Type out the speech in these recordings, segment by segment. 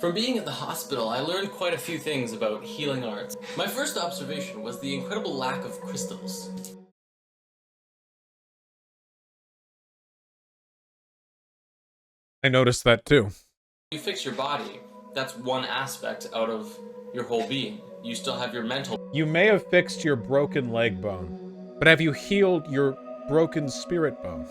From being at the hospital, I learned quite a few things about healing arts. My first observation was the incredible lack of crystals. I noticed that too. You fix your body, that's one aspect out of your whole being. You still have your mental. You may have fixed your broken leg bone, but have you healed your broken spirit bone?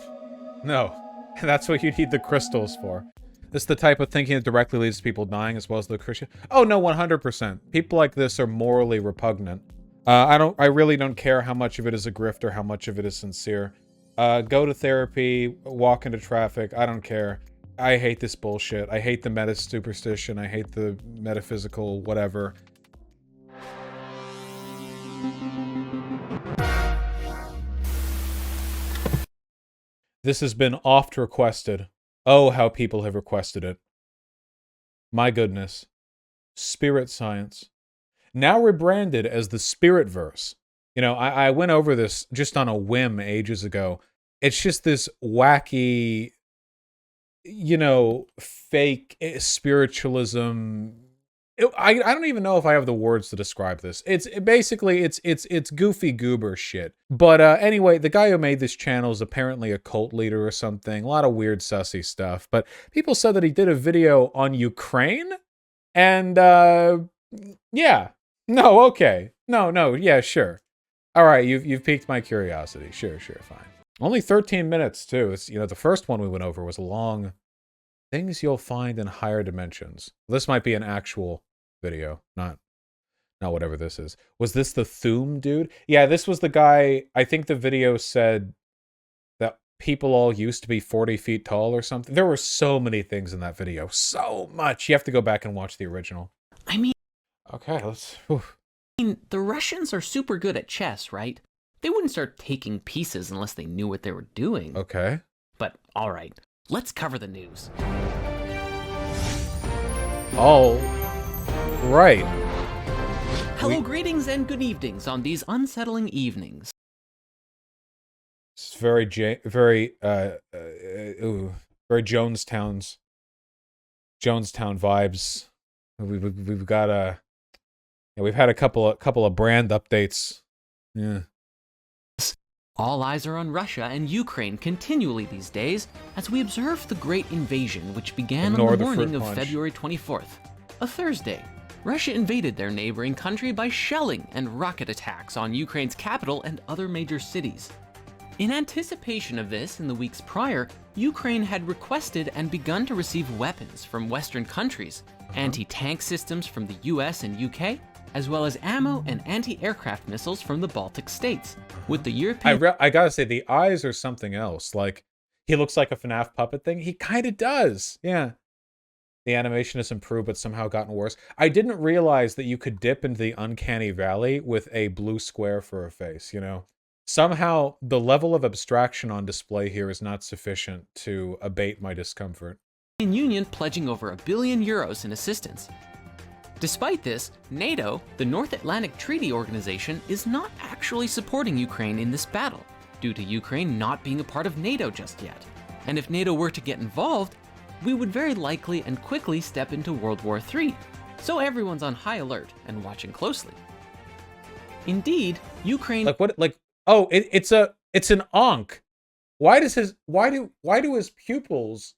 No. That's what you need the crystals for. This is the type of thinking that directly leads to people dying as well as the Christian. Oh no, 100%. People like this are morally repugnant. I really don't care how much of it is a grift or how much of it is sincere. Go to therapy, walk into traffic, I don't care. I hate this bullshit. I hate the meta-superstition. I hate the metaphysical whatever. This has been oft requested. Oh, how people have requested it. My goodness. Spirit science. Now rebranded as the SPIRITVERSE. You know, I went over this just on a whim ages ago. It's just this wacky, you know, fake spiritualism. I don't even know if I have the words to describe this. It's goofy goober shit. But anyway, the guy who made this channel is apparently a cult leader or something. A lot of weird sussy stuff. But people said that he did a video on Ukraine, and yeah, no, okay, no, yeah, sure, all right, you've piqued my curiosity. Sure, fine. Only 13 minutes too. It's, you know, the first one we went over was long. Things you'll find in higher dimensions. This might be an actual video, not whatever this is. Was this the Thume dude? Yeah, this was the guy. I think the video said that people all used to be 40 feet tall or something. There were so many things in that video. So much. You have to go back and watch the original. I mean... Okay, let's... the Russians are super good at chess, right? They wouldn't start taking pieces unless they knew what they were doing. Okay. But, alright. Let's cover the news. Oh, right. Hello, greetings and good evenings on these unsettling evenings. It's very Jonestown vibes. We've got we've had a couple of brand updates. Yeah. All eyes are on Russia and Ukraine continually these days as we observe the Great Invasion, which began on the morning of February 24th, a Thursday. Russia invaded their neighboring country by shelling and rocket attacks on Ukraine's capital and other major cities. In anticipation of this, in the weeks prior, Ukraine had requested and begun to receive weapons from Western countries, anti-tank systems from the US and UK, as well as ammo and anti-aircraft missiles from the Baltic states, with the European... I gotta say, the eyes are something else. Like, he looks like a FNAF puppet thing. He kind of does. Yeah. The animation has improved, but somehow gotten worse. I didn't realize that you could dip into the uncanny valley with a blue square for a face, you know? Somehow, the level of abstraction on display here is not sufficient to abate my discomfort. Union pledging over €1 billion in assistance. Despite this, NATO, the North Atlantic Treaty Organization, is not actually supporting Ukraine in this battle, due to Ukraine not being a part of NATO just yet. And if NATO were to get involved, we would very likely and quickly step into World War III. So everyone's on high alert and watching closely. Indeed, Ukraine... Oh, it's an Ankh. Why do his pupils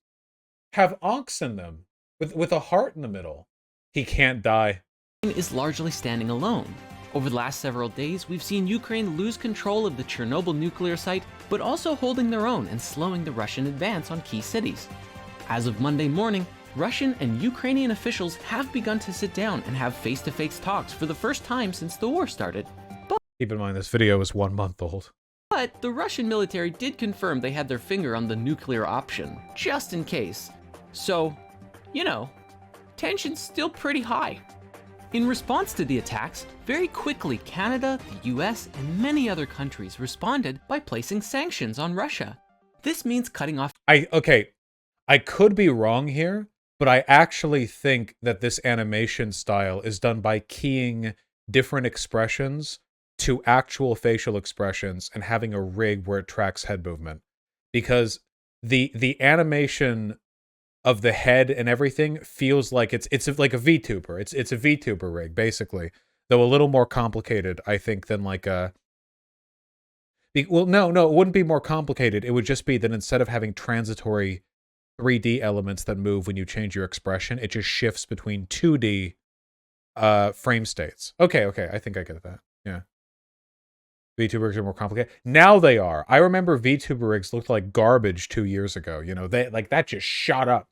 have Ankhs in them with a heart in the middle? He can't die. Is largely standing alone. Over the last several days, we've seen Ukraine lose control of the Chernobyl nuclear site, but also holding their own and slowing the Russian advance on key cities. As of Monday morning, Russian and Ukrainian officials have begun to sit down and have face-to-face talks for the first time since the war started. But keep in mind, this video is 1 month old. But the Russian military did confirm they had their finger on the nuclear option, just in case. So, you know, tension's still pretty high. In response to the attacks, very quickly Canada, the US, and many other countries responded by placing sanctions on Russia. This means cutting off... I could be wrong here, but I actually think that this animation style is done by keying different expressions to actual facial expressions and having a rig where it tracks head movement. Because the animation of the head and everything feels like it's like a VTuber. It's a VTuber rig, basically. Though a little more complicated, I think, than like a... Well, no, it wouldn't be more complicated. It would just be that instead of having transitory 3D elements that move when you change your expression, it just shifts between 2D frame states. Okay, I think I get that. Yeah. VTuber rigs are more complicated. Now they are. I remember VTuber rigs looked like garbage 2 years ago. You know, they like that just shot up.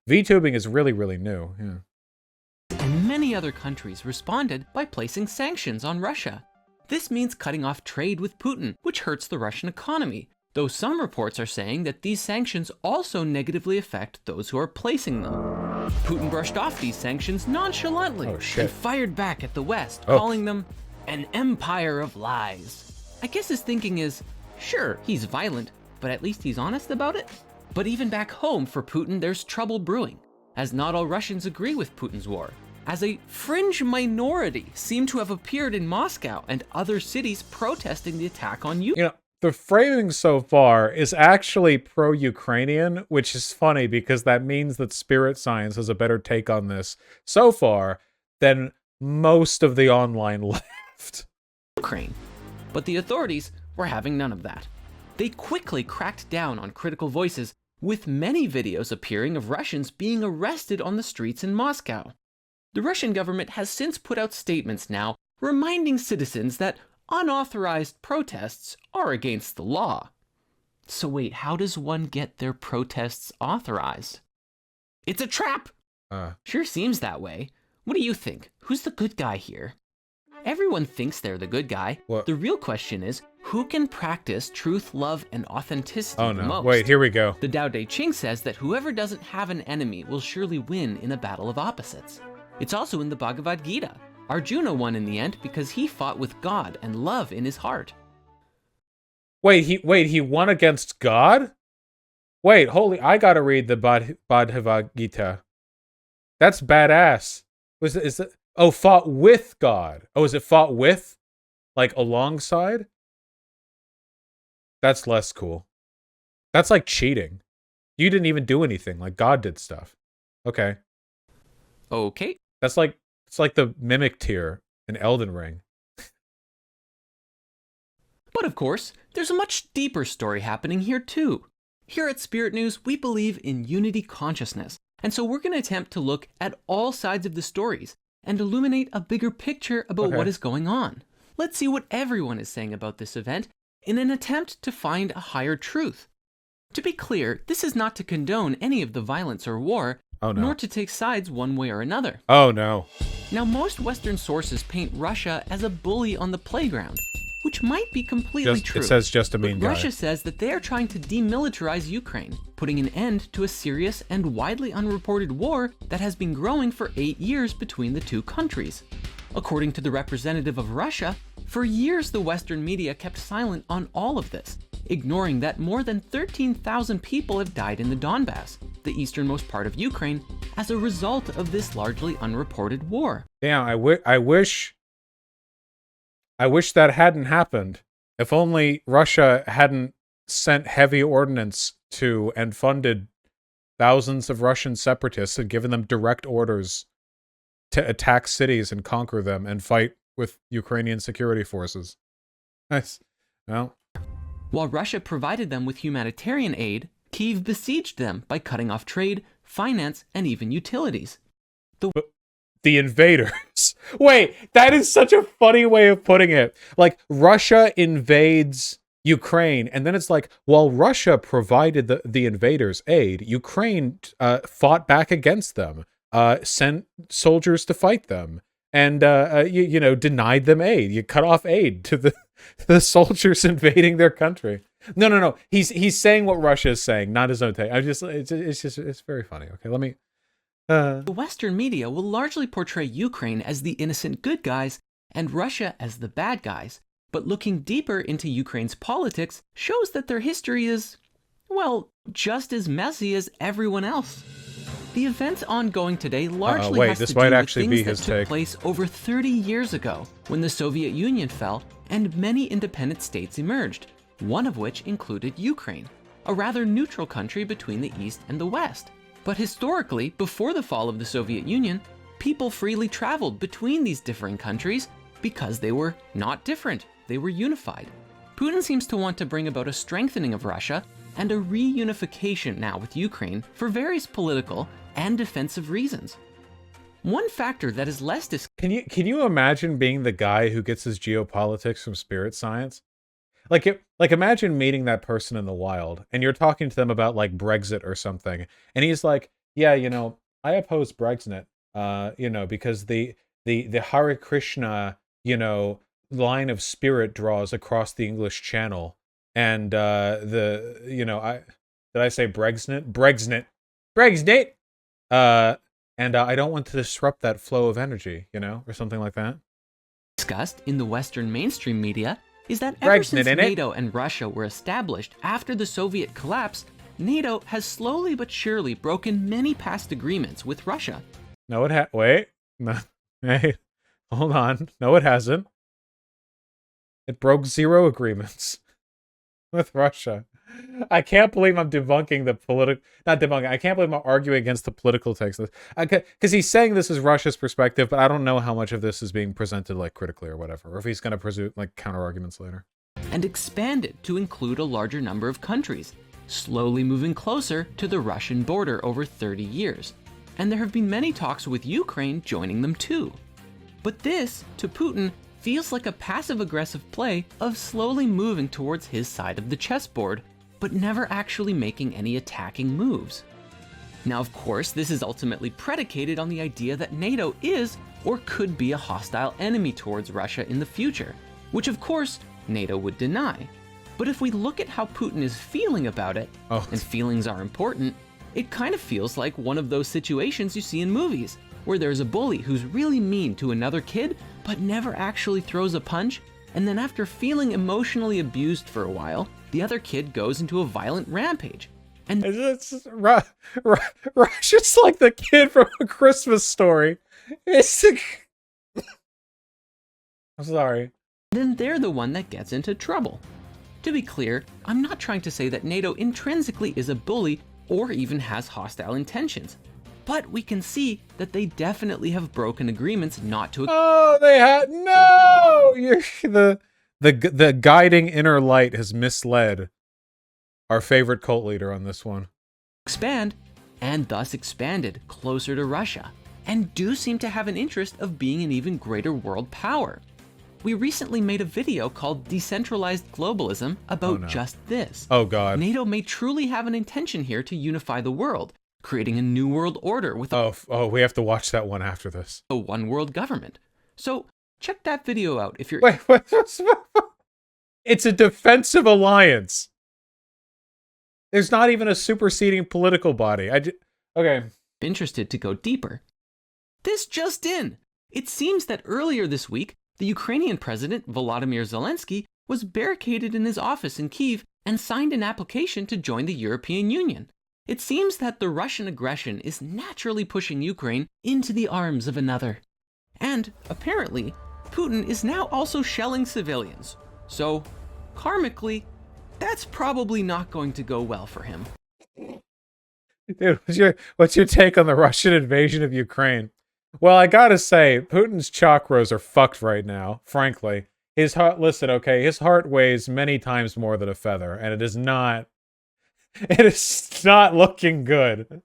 VTubing is really, really new. Yeah. And many other countries responded by placing sanctions on Russia. This means cutting off trade with Putin, which hurts the Russian economy, though some reports are saying that these sanctions also negatively affect those who are placing them. Putin brushed off these sanctions nonchalantly and fired back at the West, calling them an empire of lies. I guess his thinking is, sure, he's violent, but at least he's honest about it. But even back home for Putin, there's trouble brewing, as not all Russians agree with Putin's war, as a fringe minority seem to have appeared in Moscow and other cities protesting the attack on Ukraine. You know, the framing so far is actually pro-Ukrainian, which is funny because that means that Spirit Science has a better take on this so far than most of the online left. Ukraine. But the authorities were having none of that. They quickly cracked down on critical voices, with many videos appearing of Russians being arrested on the streets in Moscow. The Russian government has since put out statements now reminding citizens that unauthorized protests are against the law. So wait, how does one get their protests authorized? It's a trap! Sure seems that way. What do you think? Who's the good guy here? Everyone thinks they're the good guy. What? The real question is, who can practice truth, love, and authenticity the most? Wait, here we go. The Tao Te Ching says that whoever doesn't have an enemy will surely win in a battle of opposites. It's also in the Bhagavad Gita. Arjuna won in the end because he fought with God and love in his heart. Wait, he won against God? Wait, I gotta read the Bhagavad Gita. That's badass. Fought with God. Oh, is it fought with? Like alongside? That's less cool. That's like cheating. You didn't even do anything, like God did stuff. Okay. Okay. It's like the mimic tier in Elden Ring. But of course, there's a much deeper story happening here too. Here at Spirit News, we believe in unity consciousness, and so we're going to attempt to look at all sides of the stories and illuminate a bigger picture about what is going on. Let's see what everyone is saying about this event in an attempt to find a higher truth. To be clear, this is not to condone any of the violence or war, nor to take sides one way or another. Oh no. Now, most Western sources paint Russia as a bully on the playground, which might be completely true. It says just a mean guy. Russia says that they are trying to demilitarize Ukraine, putting an end to a serious and widely unreported war that has been growing for 8 years between the two countries. According to the representative of Russia, for years the Western media kept silent on all of this, ignoring that more than 13,000 people have died in the Donbass, the easternmost part of Ukraine, as a result of this largely unreported war. Damn, I wish that hadn't happened. If only Russia hadn't sent heavy ordnance to and funded thousands of Russian separatists and given them direct orders to attack cities and conquer them and fight with Ukrainian security forces. Nice. Well. While Russia provided them with humanitarian aid, Kyiv besieged them by cutting off trade, finance, and even utilities. The invaders. Wait, that is such a funny way of putting it. Like, Russia invades Ukraine, and then it's like, while Russia provided the invaders aid, Ukraine fought back against them, sent soldiers to fight them, and denied them aid. You cut off aid to the soldiers invading their country. No. He's saying what Russia is saying, not his own take. It's very funny. Okay, let me. The Western media will largely portray Ukraine as the innocent good guys and Russia as the bad guys, but looking deeper into Ukraine's politics shows that their history is, well, just as messy as everyone else. The events ongoing today largely has to do with things that took place over 30 years ago, when the Soviet Union fell and many independent states emerged, one of which included Ukraine, a rather neutral country between the East and the West. But historically, before the fall of the Soviet Union, people freely traveled between these differing countries because they were not different, they were unified. Putin seems to want to bring about a strengthening of Russia and a reunification now with Ukraine for various political and defensive reasons. One factor that is less Can you imagine being the guy who gets his geopolitics from spirit science? Like imagine meeting that person in the wild and you're talking to them about like Brexit or something, and he's like, yeah, you know, I oppose Brexit, you know, because the Hare Krishna, you know, line of spirit draws across the English Channel, and you know, did I say Brexit, and I don't want to disrupt that flow of energy, you know, or something like that. Discussed in the Western mainstream media is that ever since NATO and Russia were established after the Soviet collapse, NATO has slowly but surely broken many past agreements with Russia. No, wait. No, hey, hold on. No, it hasn't. It broke 0 agreements with Russia. I can't believe I'm debunking the political... Not debunking. I can't believe I'm arguing against the political text. Because he's saying this is Russia's perspective, but I don't know how much of this is being presented like critically or whatever, or if he's going to presume like counter-arguments later. And expanded to include a larger number of countries, slowly moving closer to the Russian border over 30 years. And there have been many talks with Ukraine joining them too. But this, to Putin, feels like a passive-aggressive play of slowly moving towards his side of the chessboard, but never actually making any attacking moves. Now, of course, this is ultimately predicated on the idea that NATO is or could be a hostile enemy towards Russia in the future, which of course NATO would deny. But if we look at how Putin is feeling about it, and feelings are important, it kind of feels like one of those situations you see in movies, where there's a bully who's really mean to another kid, but never actually throws a punch, and then after feeling emotionally abused for a while, the other kid goes into a violent rampage. And it's Russia's like the kid from A Christmas Story. I'm sorry. Then they're the one that gets into trouble. To be clear, I'm not trying to say that NATO intrinsically is a bully or even has hostile intentions. But we can see that they definitely have broken agreements not to... Oh, they had... No! The guiding inner light has misled our favorite cult leader on this one. Expand, and thus expanded closer to Russia, and do seem to have an interest of being an even greater world power. We recently made a video called Decentralized Globalism about just this. Oh god. NATO may truly have an intention here to unify the world, creating a new world order with we have to watch that one after this. A one world government. So check that video out if you're... Wait, it's a defensive alliance. There's not even a superseding political body. Okay. Interested to go deeper. This just in. It seems that earlier this week, the Ukrainian president, Volodymyr Zelensky, was barricaded in his office in Kyiv and signed an application to join the European Union. It seems that the Russian aggression is naturally pushing Ukraine into the arms of another. And, apparently, Putin is now also shelling civilians. So, karmically, that's probably not going to go well for him. Dude, what's your take on the Russian invasion of Ukraine? Well, I gotta say, Putin's chakras are fucked right now, frankly. His heart, listen, okay, his heart weighs many times more than a feather, and it is not looking good.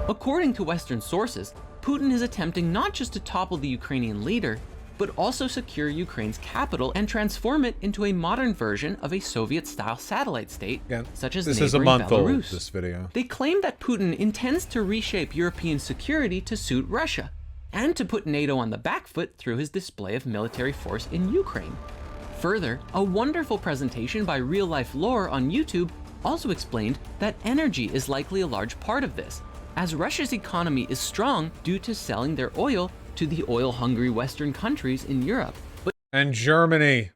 According to Western sources, Putin is attempting not just to topple the Ukrainian leader, but also secure Ukraine's capital and transform it into a modern version of a Soviet-style satellite state, such as neighboring Belarus. This is a month old, this video. They claim that Putin intends to reshape European security to suit Russia, and to put NATO on the back foot through his display of military force in Ukraine. Further, a wonderful presentation by Real Life Lore on YouTube also explained that energy is likely a large part of this, as Russia's economy is strong due to selling their oil to the oil-hungry Western countries in Europe. And Germany.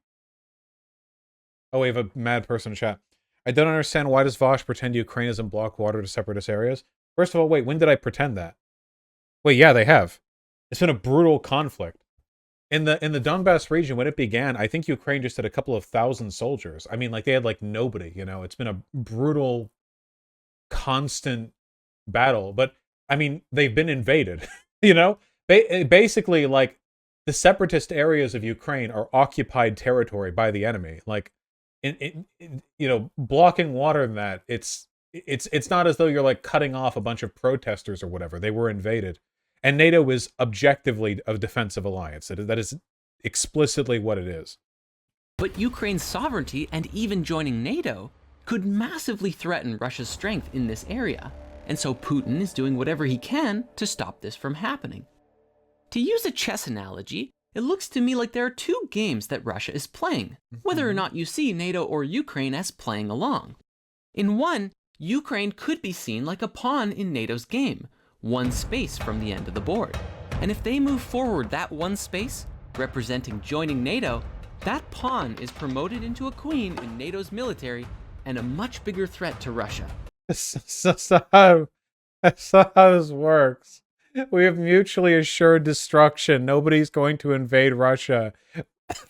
Oh, we have a mad person in chat. I don't understand, why does Vosh pretend Ukraine doesn't block water to separatist areas? First of all, wait, when did I pretend that? Wait, yeah, they have. It's been a brutal conflict. In the Donbass region, when it began, I think Ukraine just had a couple of thousand soldiers. I mean, like, they had, like, nobody, you know? It's been a brutal constant battle. But, I mean, they've been invaded, you know? Basically, like, the separatist areas of Ukraine are occupied territory by the enemy. Like, you know, blocking water in that, it's not as though you're, like, cutting off a bunch of protesters or whatever. They were invaded. And NATO is objectively a defensive alliance. That is explicitly what it is. But Ukraine's sovereignty and even joining NATO could massively threaten Russia's strength in this area. And so Putin is doing whatever he can to stop this from happening. To use a chess analogy, it looks to me like there are two games that Russia is playing, whether or not you see NATO or Ukraine as playing along. In one, Ukraine could be seen like a pawn in NATO's game, one space from the end of the board. And if they move forward that one space, representing joining NATO, that pawn is promoted into a queen in NATO's military and a much bigger threat to Russia. That's how this works. We have mutually assured destruction. Nobody's going to invade Russia.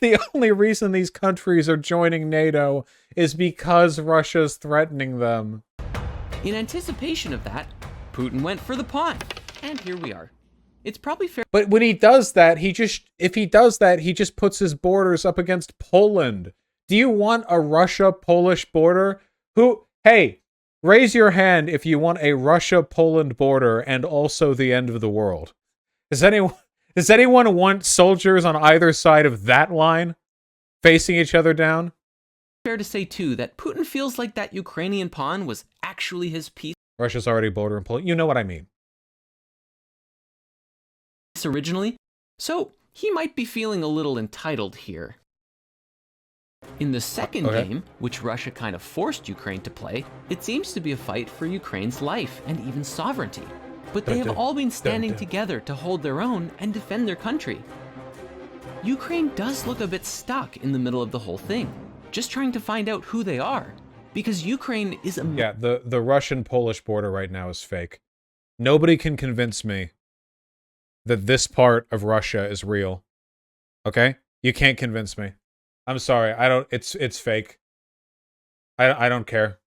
The only reason these countries are joining NATO is because Russia's threatening them. In anticipation of that, Putin went for the pawn, and here we are. It's probably fair. But when he does that, if he does that, he just puts his borders up against Poland. Do you want a Russia-Polish border? Hey, raise your hand if you want a Russia-Poland border and also the end of the world. Does anyone want soldiers on either side of that line facing each other down? Fair to say, too, that Putin feels like that Ukrainian pawn was actually his piece. Russia's already bordering Poland. You know what I mean. Originally, so he might be feeling a little entitled here. In the second game, which Russia kind of forced Ukraine to play, it seems to be a fight for Ukraine's life and even sovereignty. But they have all been standing together to hold their own and defend their country. Ukraine does look a bit stuck in the middle of the whole thing, just trying to find out who they are. Because Ukraine is a... Yeah, the Russian-Polish border right now is fake. Nobody can convince me that this part of Russia is real. Okay? You can't convince me. I'm sorry. It's fake. I don't care.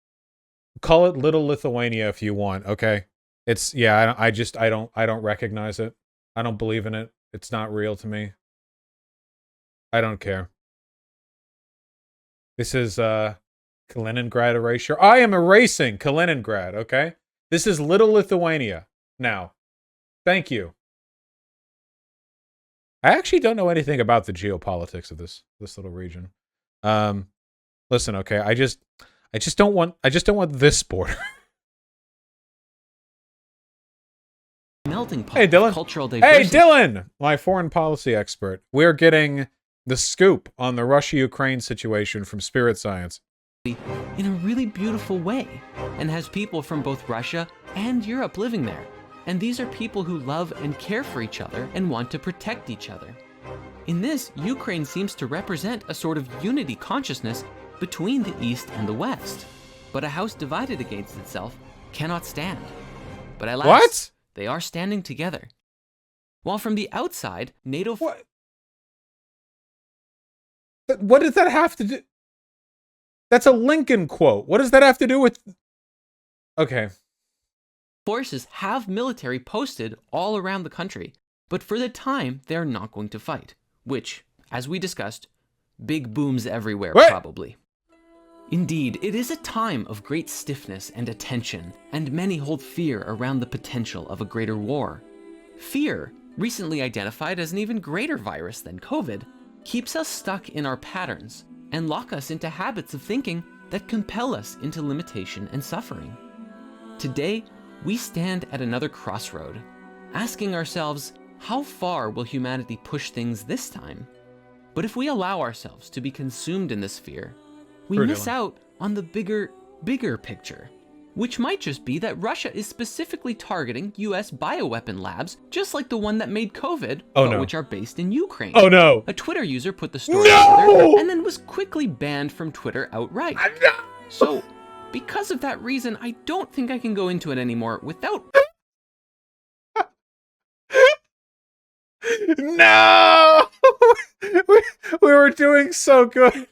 Call it Little Lithuania if you want, okay? I don't recognize it. I don't believe in it. It's not real to me. I don't care. This is Kaliningrad erasure. I am erasing Kaliningrad, okay? This is Little Lithuania now. Thank you. I actually don't know anything about the geopolitics of this little region. Listen, okay, I just don't want this border. Melting pot. Hey, Dylan. Cultural diversity. Hey, Dylan, my foreign policy expert. We're getting the scoop on the Russia-Ukraine situation from Spirit Science. In a really beautiful way, and has people from both Russia and Europe living there. And these are people who love and care for each other and want to protect each other. In this, Ukraine seems to represent a sort of unity consciousness between the East and the West. But a house divided against itself cannot stand. But alas, they are standing together. While from the outside, NATO... What does that have to do? That's a Lincoln quote. What does that have to do with... Okay. Forces have military posted all around the country, but for the time, they're not going to fight. Which, as we discussed, big booms everywhere, probably. Indeed, it is a time of great stiffness and attention, and many hold fear around the potential of a greater war. Fear, recently identified as an even greater virus than COVID, keeps us stuck in our patterns and lock us into habits of thinking that compel us into limitation and suffering. Today, we stand at another crossroad, asking ourselves, how far will humanity push things this time? But if we allow ourselves to be consumed in this fear, we miss out on the bigger picture, which might just be that Russia is specifically targeting US bioweapon labs, just like the one that made COVID, which are based in Ukraine. Oh no! A Twitter user put the story together and then was quickly banned from Twitter outright. So, because of that reason, I don't think I can go into it anymore without... No! we were doing so good.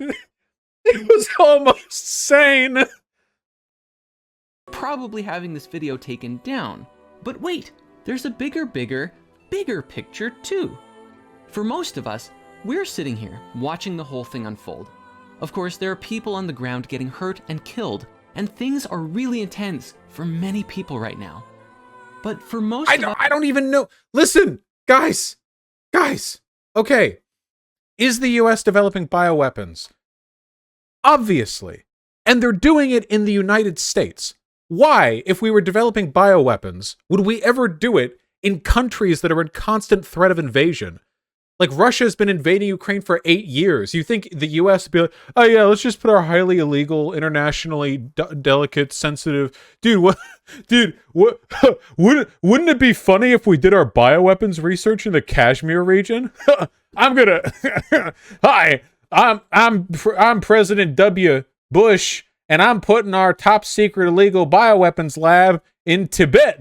It was almost sane. probably having this video taken down. But wait, there's a bigger picture too. For most of us, we're sitting here watching the whole thing unfold. Of course, there are people on the ground getting hurt and killed, and things are really intense for many people right now. But for most of us, I don't even know. Listen, guys, okay. Is the US developing bioweapons? Obviously. And they're doing it in the United States. Why, if we were developing bioweapons, would we ever do it in countries that are in constant threat of invasion? Like, Russia's been invading Ukraine for 8 years. You think the US would be like, oh yeah, let's just put our highly illegal, internationally delicate, sensitive... Wouldn't it be funny if we did our bioweapons research in the Kashmir region? Hi, I'm President W. Bush, and I'm putting our top secret illegal bioweapons lab in Tibet.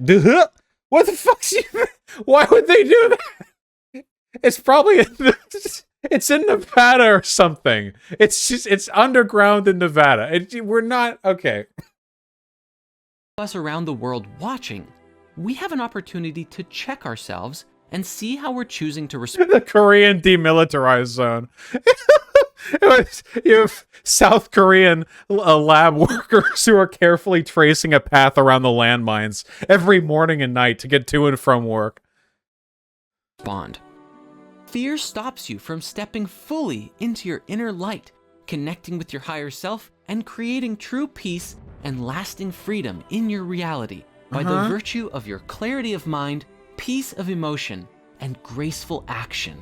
What the fuck's... Why would they do that? It's probably it's in Nevada or something. It's underground in Nevada. We're not okay. Us around the world watching, we have an opportunity to check ourselves and see how we're choosing to respond. The Korean demilitarized zone. You have South Korean lab workers who are carefully tracing a path around the landmines every morning and night to get to and from work. Fear stops you from stepping fully into your inner light, connecting with your higher self, and creating true peace and lasting freedom in your reality by the virtue of your clarity of mind, peace of emotion, and graceful action.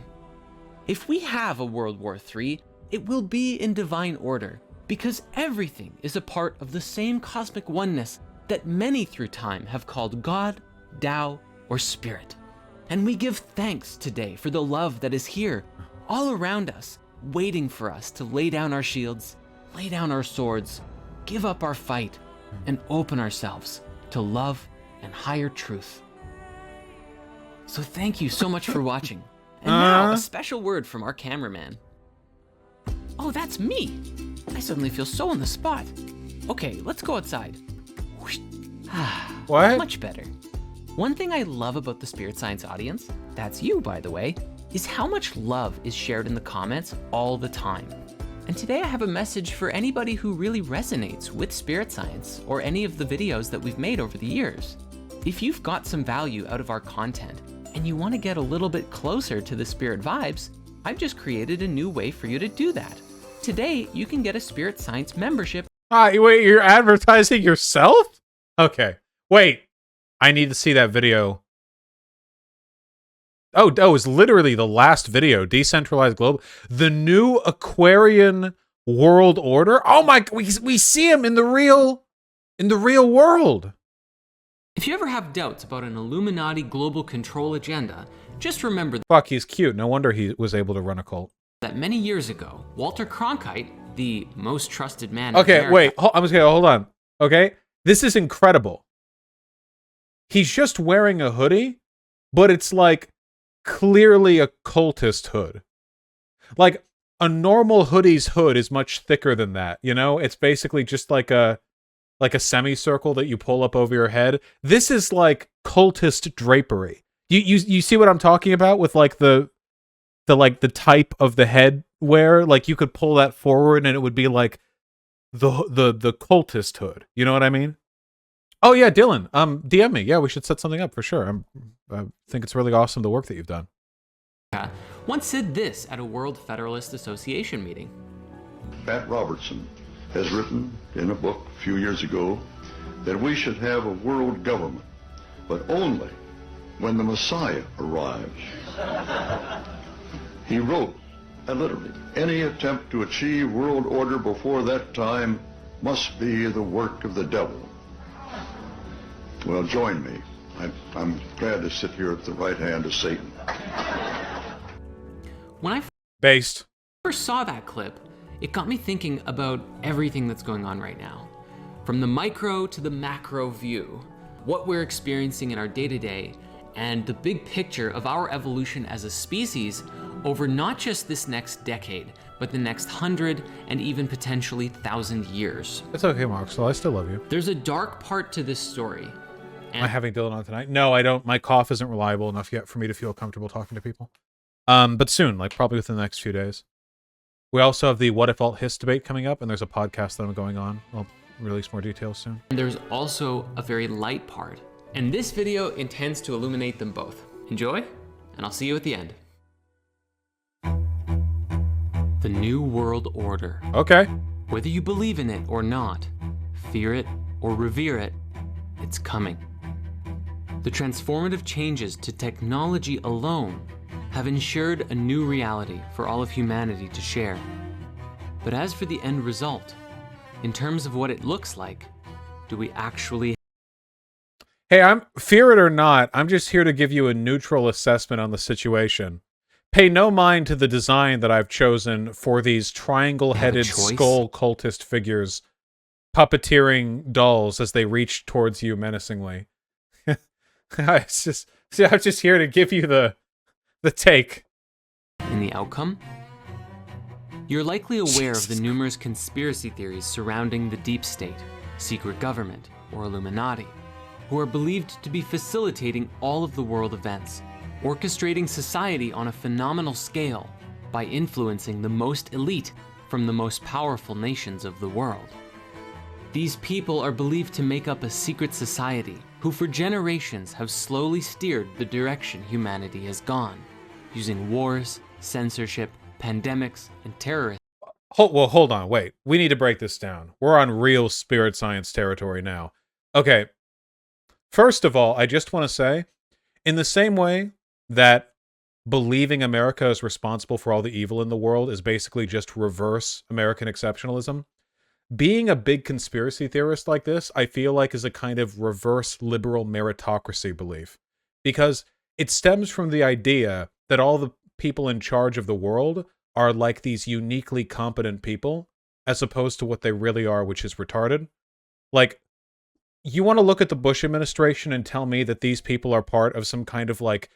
If we have a World War III, it will be in divine order, because everything is a part of the same cosmic oneness that many through time have called God, Tao, or Spirit. And we give thanks today for the love that is here, all around us, waiting for us to lay down our shields, lay down our swords, give up our fight, and open ourselves to love and higher truth. So thank you so much for watching. And now, a special word from our cameraman. Oh, that's me. I suddenly feel so on the spot. Okay, let's go outside. What? Much better. One thing I love about the Spirit Science audience, that's you by the way, is how much love is shared in the comments all the time. And today I have a message for anybody who really resonates with Spirit Science or any of the videos that we've made over the years. If you've got some value out of our content and you want to get a little bit closer to the Spirit vibes, I've just created a new way for you to do that. Today, you can get a Spirit Science membership. Wait, you're advertising yourself? Okay, wait. I need to see that video. Oh, it's literally the last video. Decentralized global. The new Aquarian world order. Oh my, we see him in the real world. If you ever have doubts about an Illuminati global control agenda, just remember Fuck, he's cute. No wonder he was able to run a cult. That many years ago, Walter Cronkite, the most trusted man Okay, in America, wait. I'm just gonna hold on. Okay? This is incredible. He's just wearing a hoodie, but it's like clearly a cultist hood. Like a normal hoodie's hood is much thicker than that, you know? It's basically just like a semicircle that you pull up over your head. This is like cultist drapery. You see what I'm talking about with like the type of the head wear? Like you could pull that forward and it would be like the cultist hood. You know what I mean? Oh yeah, Dylan. DM me. Yeah, we should set something up for sure. I think it's really awesome the work that you've done. Once said this at a World Federalist Association meeting. Pat Robertson has written in a book a few years ago that we should have a world government, but only when the Messiah arrives. He wrote, literally, any attempt to achieve world order before that time must be the work of the devil. Well, join me. I'm glad to sit here at the right hand of Satan. When I Based. first saw that clip, it got me thinking about everything that's going on right now. From the micro to the macro view, what we're experiencing in our day-to-day, and the big picture of our evolution as a species, over not just this next decade, but the next 100 and even potentially 1,000 years. It's okay, Marcel. I still love you. There's a dark part to this story. Am I having Dylan on tonight? No, I don't. My cough isn't reliable enough yet for me to feel comfortable talking to people. But soon, like probably within the next few days. We also have the What If Alt His debate coming up, and there's a podcast that I'm going on. I'll release more details soon. And there's also a very light part. And this video intends to illuminate them both. Enjoy, and I'll see you at the end. The New World Order. Okay. Whether you believe in it or not, fear it or revere it, it's coming. The transformative changes to technology alone have ensured a new reality for all of humanity to share. But as for the end result, in terms of what it looks like, do we actually... Hey, fear it or not, I'm just here to give you a neutral assessment on the situation. Pay no mind to the design that I've chosen for these triangle-headed skull cultist figures puppeteering dolls as they reach towards you menacingly. I'm just here to give you the take. In the outcome? You're likely aware of the numerous conspiracy theories surrounding the deep state, secret government, or Illuminati, who are believed to be facilitating all of the world events, orchestrating society on a phenomenal scale by influencing the most elite from the most powerful nations of the world. These people are believed to make up a secret society who for generations have slowly steered the direction humanity has gone, using wars, censorship, pandemics, and terrorism. Well, hold on, wait. We need to break this down. We're on real spirit science territory now. Okay. First of all, I just want to say, in the same way that believing America is responsible for all the evil in the world is basically just reverse American exceptionalism, being a big conspiracy theorist like this, I feel like is a kind of reverse liberal meritocracy belief. Because it stems from the idea that all the people in charge of the world are like these uniquely competent people, as opposed to what they really are, which is retarded. Like, you want to look at the Bush administration and tell me that these people are part of some kind of, like,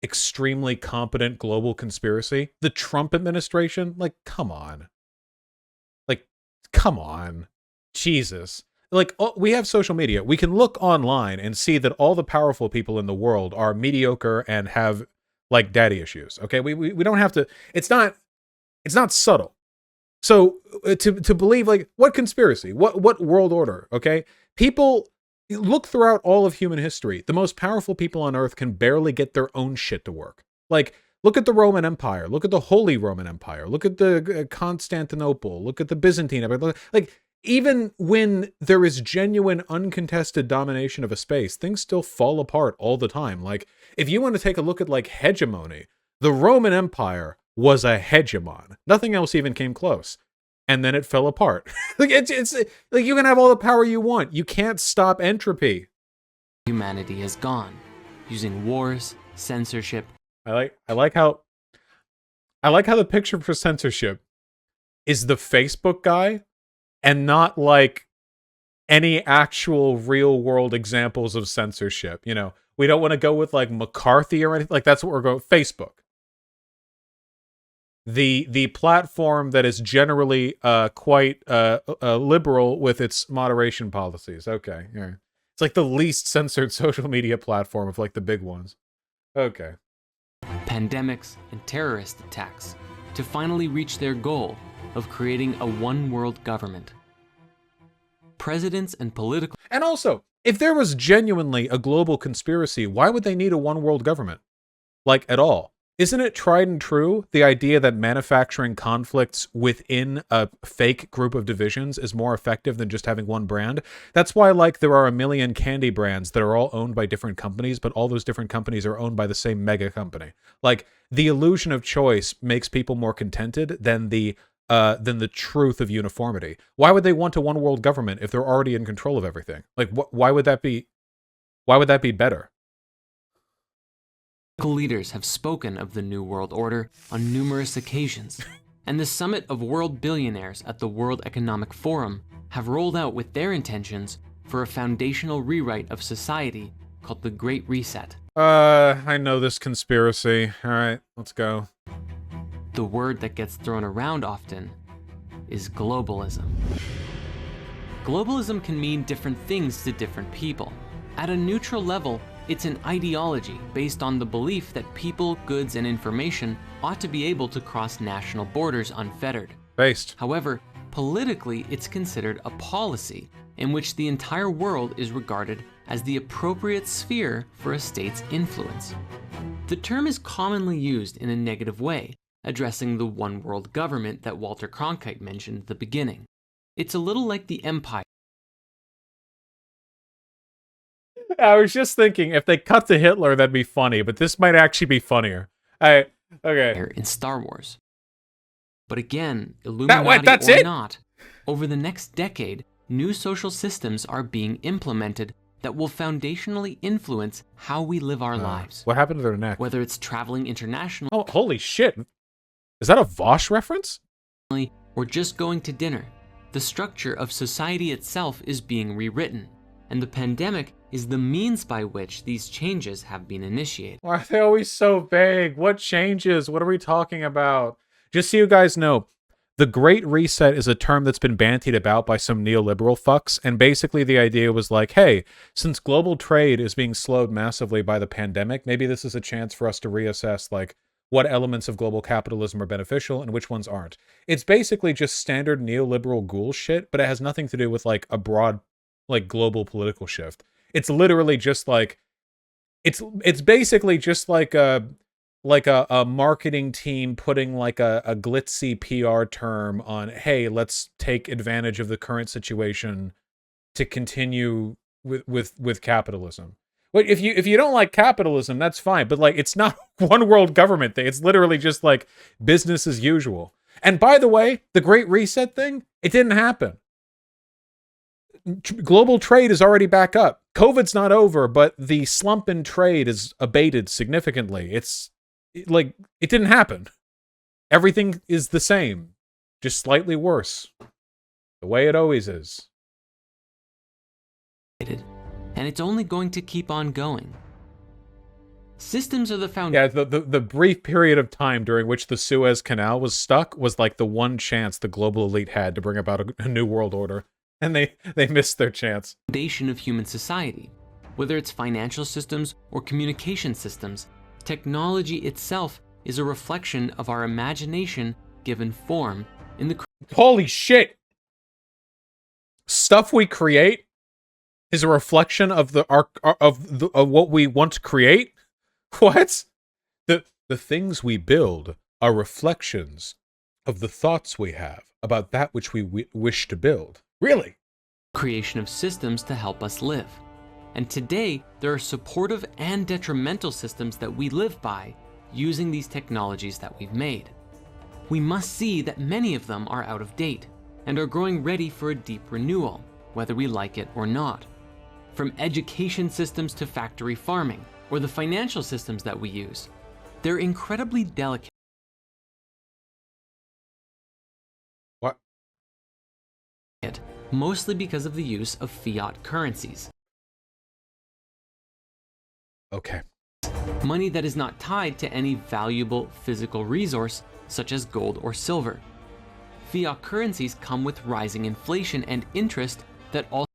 extremely competent global conspiracy? The Trump administration? Like, come on. Like, come on. Jesus. Like, we have social media. We can look online and see that all the powerful people in the world are mediocre and have, like, daddy issues. Okay? We don't have to... It's not subtle. So, to believe, like, what conspiracy? What world order? Okay? People... Look throughout all of human history. The most powerful people on Earth can barely get their own shit to work. Like, look at the Roman Empire. Look at the Holy Roman Empire. Look at the Constantinople. Look at the Byzantine Empire. Like, even when there is genuine, uncontested domination of a space, things still fall apart all the time. Like, if you want to take a look at, like, hegemony, the Roman Empire was a hegemon. Nothing else even came close. And then it fell apart. Like it's like you can have all the power you want. You can't stop entropy. Humanity has gone, using wars, censorship. I like how the picture for censorship is the Facebook guy, and not like any actual real world examples of censorship. You know, we don't want to go with like McCarthy or anything. Like that's what we're going. Facebook. The platform that is generally quite liberal with its moderation policies. Okay, yeah. It's like the least censored social media platform of like the big ones. Okay. Pandemics and terrorist attacks to finally reach their goal of creating a one-world government. Presidents and political... And also, if there was genuinely a global conspiracy, why would they need a one-world government? Like, at all? Isn't it tried and true, the idea that manufacturing conflicts within a fake group of divisions is more effective than just having one brand? That's why, like, there are a million candy brands that are all owned by different companies, but all those different companies are owned by the same mega company. Like, the illusion of choice makes people more contented than the truth of uniformity. Why would they want a one-world government if they're already in control of everything? Like, why would that be? Why would that be better? Leaders have spoken of the New World Order on numerous occasions, and the summit of world billionaires at the World Economic Forum have rolled out with their intentions for a foundational rewrite of society called the Great Reset. I know this conspiracy. All right, let's go. The word that gets thrown around often is globalism. Globalism can mean different things to different people. At a neutral level, it's an ideology based on the belief that people, goods, and information ought to be able to cross national borders unfettered. Based. However, politically, it's considered a policy in which the entire world is regarded as the appropriate sphere for a state's influence. The term is commonly used in a negative way, addressing the one world government that Walter Cronkite mentioned at the beginning. It's a little like the empire. I was just thinking, if they cut to Hitler, that'd be funny, but this might actually be funnier. Okay. In Star Wars. But again, Illuminati or not, over the next decade, new social systems are being implemented that will foundationally influence how we live our lives. What happened to their neck? Whether it's traveling internationally, oh, holy shit. Is that a Vosh reference? Or just going to dinner, the structure of society itself is being rewritten, and the pandemic is the means by which these changes have been initiated. Why are they always so vague? What changes? What are we talking about? Just so you guys know, the Great Reset is a term that's been bandied about by some neoliberal fucks, and basically the idea was like, hey, since global trade is being slowed massively by the pandemic, maybe this is a chance for us to reassess, like, what elements of global capitalism are beneficial and which ones aren't. It's basically just standard neoliberal ghoul shit, but it has nothing to do with, like, a broad, like, global political shift. It's literally just like, it's basically just like a marketing team putting like a glitzy PR term on, hey, let's take advantage of the current situation to continue with capitalism. But if you don't like capitalism, that's fine. But like, it's not one world government thing. It's literally just like business as usual. And by the way, the Great Reset thing, it didn't happen. Global trade is already back up. COVID's not over, but the slump in trade is abated significantly. It's like, it didn't happen. Everything is the same, just slightly worse. The way it always is. And it's only going to keep on going. Systems are the foundation. Yeah, the brief period of time during which the Suez Canal was stuck was like the one chance the global elite had to bring about a new world order. And they missed their chance. Foundation of human society. Whether it's financial systems or communication systems, technology itself is a reflection of our imagination given form in the... Holy shit! Stuff we create is a reflection of of what we want to create? What? The things we build are reflections of the thoughts we have about that which we wish to build. Really? Creation of systems to help us live. And today, there are supportive and detrimental systems that we live by using these technologies that we've made. We must see that many of them are out of date and are growing ready for a deep renewal, whether we like it or not. From education systems to factory farming, or the financial systems that we use, they're incredibly delicate. What? Mostly because of the use of fiat currencies. Okay. Money that is not tied to any valuable physical resource, such as gold or silver. Fiat currencies come with rising inflation and interest that also...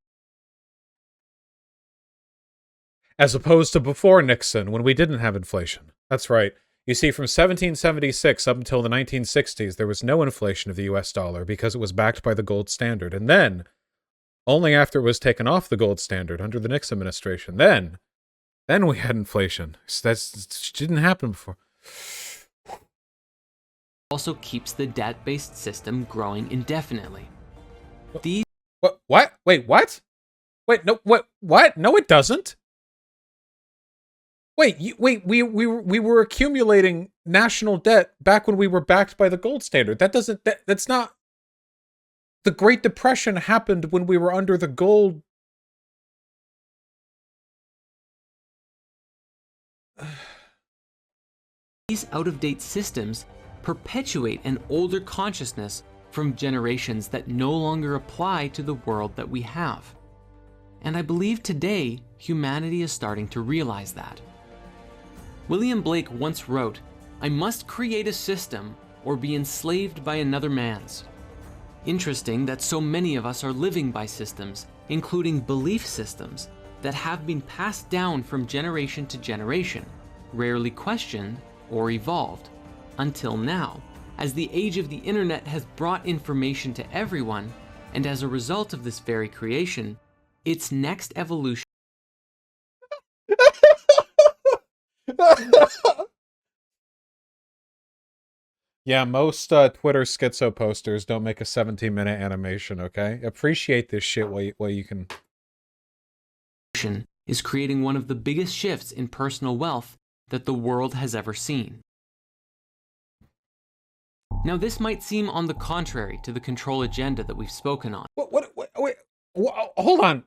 As opposed to before Nixon, when we didn't have inflation. That's right. You see, from 1776 up until the 1960s, there was no inflation of the US dollar because it was backed by the gold standard. And then, only after it was taken off the gold standard under the Nixon administration, then we had inflation. That didn't happen before. Also keeps the debt-based system growing indefinitely. What? Wait, what? Wait, no, what? No, it doesn't. Wait, we were accumulating national debt back when we were backed by the gold standard. That's not... The Great Depression happened when we were under the gold... These out-of-date systems perpetuate an older consciousness from generations that no longer apply to the world that we have. And I believe today, humanity is starting to realize that. William Blake once wrote, "I must create a system or be enslaved by another man's. Interesting that so many of us are living by systems, including belief systems, that have been passed down from generation to generation, rarely questioned or evolved, until now, as the age of the internet has brought information to everyone, and as a result of this very creation, its next evolution. Yeah, most Twitter schizo posters don't make a 17-minute animation, okay? Appreciate this shit while you can... is creating one of the biggest shifts in personal wealth that the world has ever seen. Now, this might seem on the contrary to the control agenda that we've spoken on. Wait, hold on.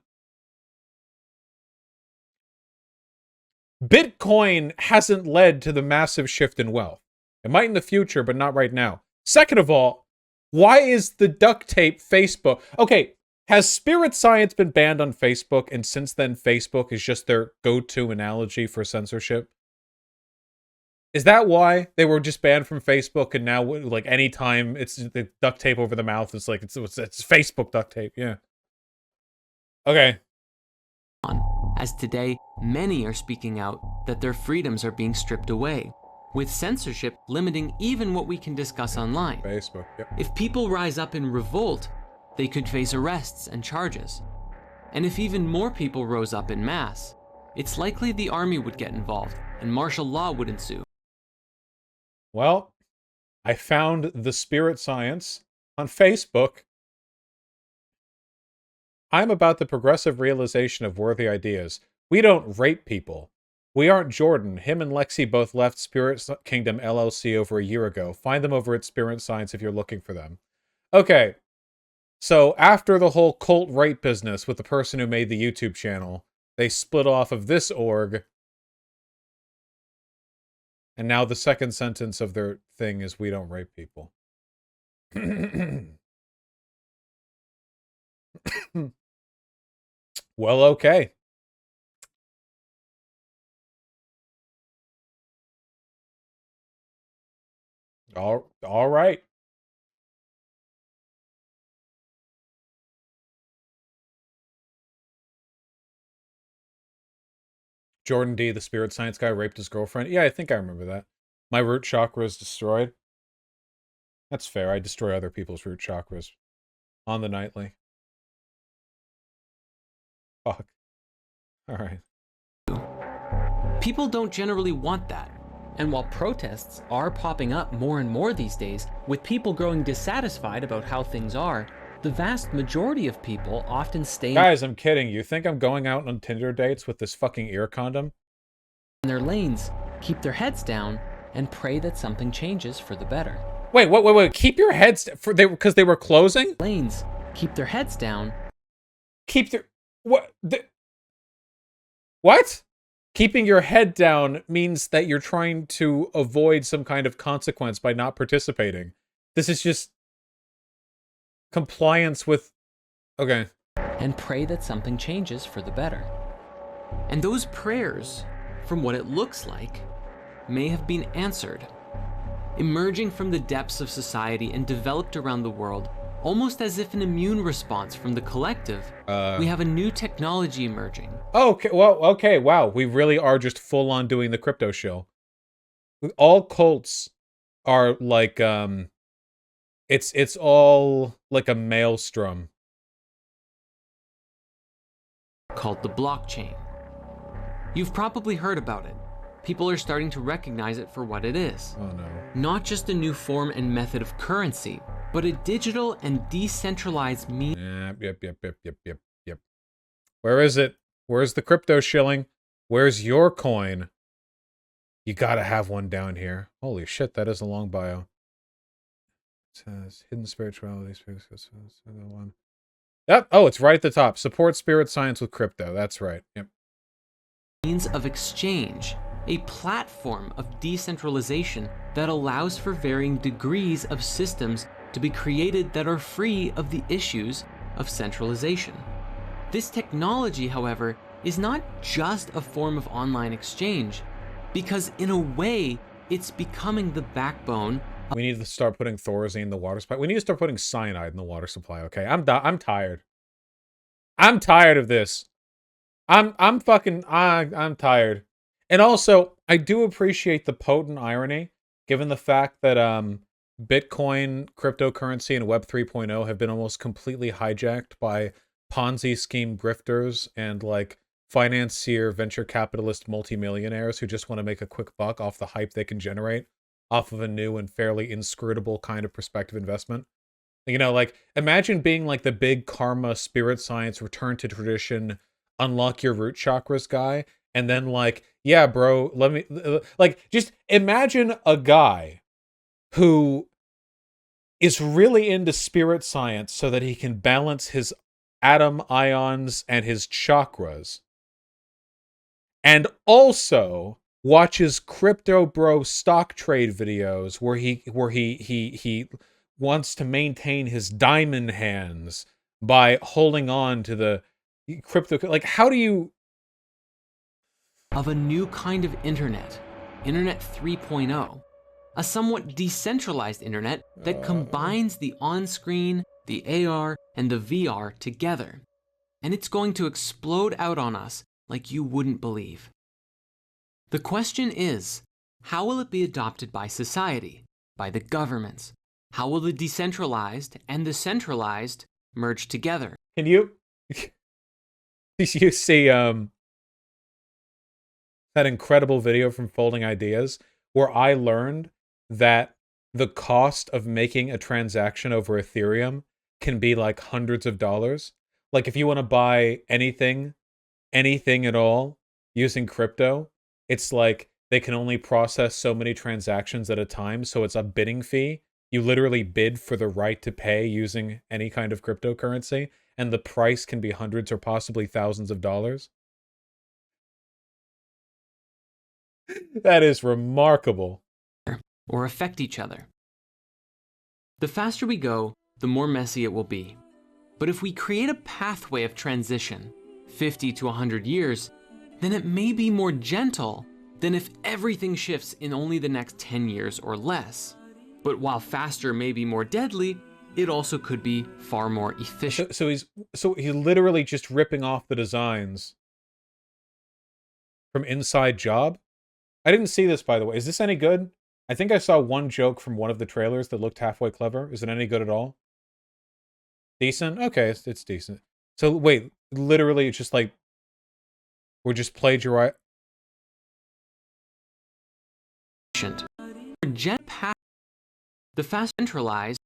Bitcoin hasn't led to the massive shift in wealth. It might in the future, but not right now. Second of all, why is the duct tape Facebook? Okay, has spirit science been banned on Facebook, and since then Facebook is just their go-to analogy for censorship? Is that why they were just banned from Facebook, and now, like, anytime it's the duct tape over the mouth, it's like, it's Facebook duct tape, yeah. Okay. As today, many are speaking out that their freedoms are being stripped away, with censorship limiting even what we can discuss online. Facebook, yep. If people rise up in revolt, they could face arrests and charges. And if even more people rose up in mass, it's likely the army would get involved and martial law would ensue. Well, I found the spirit science on Facebook. I'm about the progressive realization of worthy ideas. We don't rape people. We aren't Jordan. Him and Lexi both left Spirit Kingdom LLC over a year ago. Find them over at Spirit Science if you're looking for them. Okay. So after the whole cult rape business with the person who made the YouTube channel, they split off of this org. And now the second sentence of their thing is, we don't rape people. Well, okay. All right. Jordan D, the spirit science guy, raped his girlfriend. Yeah, I think I remember that. My root chakra is destroyed. That's fair. I destroy other people's root chakras on the nightly. Fuck. All right. People don't generally want that. And while protests are popping up more and more these days, with people growing dissatisfied about how things are, the vast majority of people often stay Guys, I'm kidding. You think I'm going out on Tinder dates with this fucking ear condom? in their lanes, keep their heads down, and pray that something changes for the better. Wait. Keep your heads because they were closing? Lanes, keep their heads down. Keep their what? Keeping your head down means that you're trying to avoid some kind of consequence by not participating. This is just compliance with... Okay. And pray that something changes for the better. And those prayers, from what it looks like, may have been answered. Emerging from the depths of society and developed around the world, almost as if an immune response from the collective, we have a new technology emerging. Okay, well, okay, wow. We really are just full on doing the crypto show. All cults are like, it's all like a maelstrom. Called the blockchain. You've probably heard about it. People are starting to recognize it for what it is. Oh no. Not just a new form and method of currency, but a digital and decentralized means. Yep. Where is it? Where's the crypto shilling? Where's your coin? You gotta have one down here. Holy shit, that is a long bio. It says hidden spirituality. One. Yep. Oh, it's right at the top. Support spirit science with crypto. That's right. Yep. Means of exchange. A platform of decentralization that allows for varying degrees of systems to be created that are free of the issues of centralization. This technology, however, is not just a form of online exchange, because in a way, it's becoming the backbone We need to start putting Thorazine in the water supply. We need to start putting cyanide in the water supply, okay? I'm tired. I'm tired of this. I'm tired. And also, I do appreciate the potent irony, given the fact that Bitcoin, cryptocurrency, and Web 3.0 have been almost completely hijacked by Ponzi scheme grifters and like financier venture capitalist multimillionaires who just want to make a quick buck off the hype they can generate off of a new and fairly inscrutable kind of prospective investment. You know, like, imagine being like the big karma, spirit science, return to tradition, unlock your root chakras guy, and then like, yeah, bro, let me, like, just imagine a guy who is really into spirit science so that he can balance his atom ions and his chakras, and also watches crypto bro stock trade videos where he wants to maintain his diamond hands by holding on to the crypto. Like, how do you... Of a new kind of internet, Internet 3.0, a somewhat decentralized internet that combines the on-screen, the AR, and the VR together. And it's going to explode out on us like you wouldn't believe. The question is, how will it be adopted by society, by the governments? How will the decentralized and the centralized merge together? Can you see that incredible video from Folding Ideas where I learned that the cost of making a transaction over Ethereum can be like hundreds of dollars? Like, if you want to buy anything at all using crypto, it's like they can only process so many transactions at a time, so it's a bidding fee. You literally bid for the right to pay using any kind of cryptocurrency, and the price can be hundreds or possibly thousands of dollars. That is remarkable. Or affect each other. The faster we go, the more messy it will be. But if we create a pathway of transition, 50 to 100 years, then it may be more gentle than if everything shifts in only the next 10 years or less. But while faster may be more deadly, it also could be far more efficient. So he's literally just ripping off the designs from Inside Job. I didn't see this, by the way. Is this any good? I think I saw one joke from one of the trailers that looked halfway clever. Is it any good at all? Decent? Okay, it's decent. So wait, literally it's just like we're just plagiarizing. The fast centralized.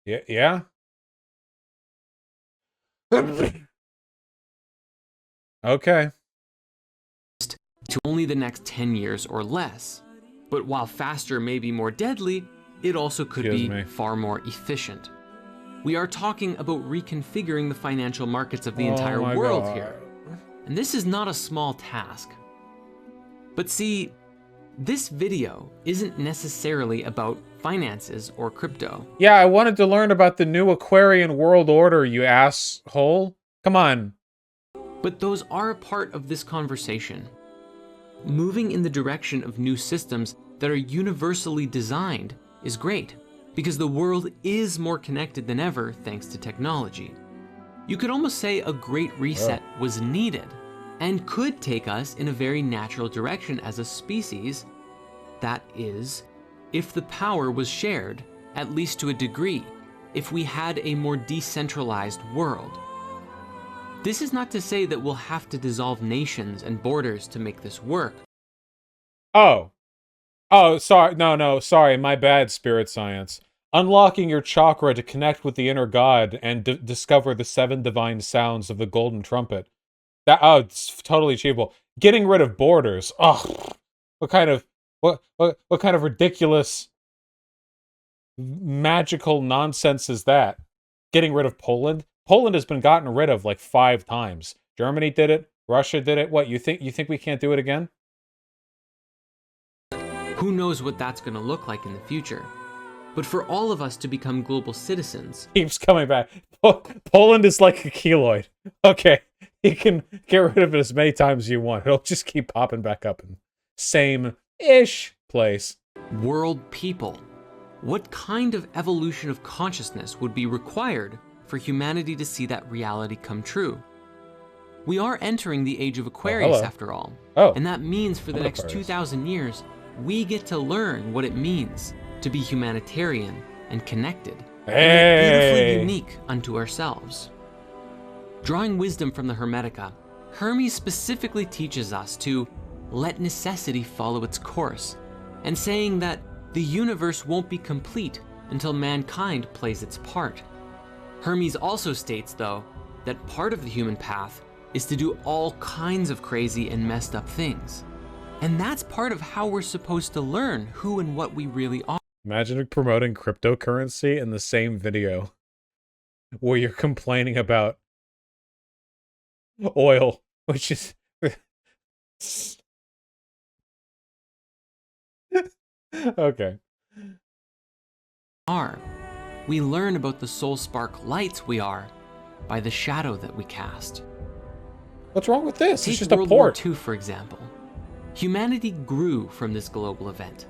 Yeah. Okay. To only the next 10 years or less. But while faster may be more deadly, it also could be far more efficient. We are talking about reconfiguring the financial markets of the entire world here. And this is not a small task. But see, this video isn't necessarily about finances or crypto. Yeah, I wanted to learn about the new Aquarian world order, you asshole. Come on. But those are a part of this conversation. Moving in the direction of new systems that are universally designed is great, because the world is more connected than ever thanks to technology. You could almost say a great reset was needed, and could take us in a very natural direction as a species. That is, if the power was shared, at least to a degree, if we had a more decentralized world. This is not to say that we'll have to dissolve nations and borders to make this work. Oh, sorry. No, sorry. My bad, spirit science. Unlocking your chakra to connect with the inner god and discover the 7 divine sounds of the golden trumpet. It's totally achievable. Getting rid of borders. What kind of ridiculous magical nonsense is that? Getting rid of Poland? Poland has been gotten rid of like 5 times. Germany did it. Russia did it. What, you think we can't do it again? Who knows what that's going to look like in the future? But for all of us to become global citizens... Keeps coming back. Poland is like a keloid. Okay, you can get rid of it as many times as you want. It'll just keep popping back up in same ish place. World people. What kind of evolution of consciousness would be required for humanity to see that reality come true? We are entering the age of Aquarius, after all. And that means for the next Aquarius. 2,000 years, we get to learn what it means to be humanitarian and connected, and beautifully unique unto ourselves. Drawing wisdom from the Hermetica, Hermes specifically teaches us to let necessity follow its course, and saying that the universe won't be complete until mankind plays its part. Hermes also states, though, that part of the human path is to do all kinds of crazy and messed up things. And that's part of how we're supposed to learn who and what we really are. Imagine promoting cryptocurrency in the same video where you're complaining about oil, which is... Okay. We learn about the soul spark lights we are by the shadow that we cast. What's wrong with this? Take it's just World a port. War II, for example. Humanity grew from this global event.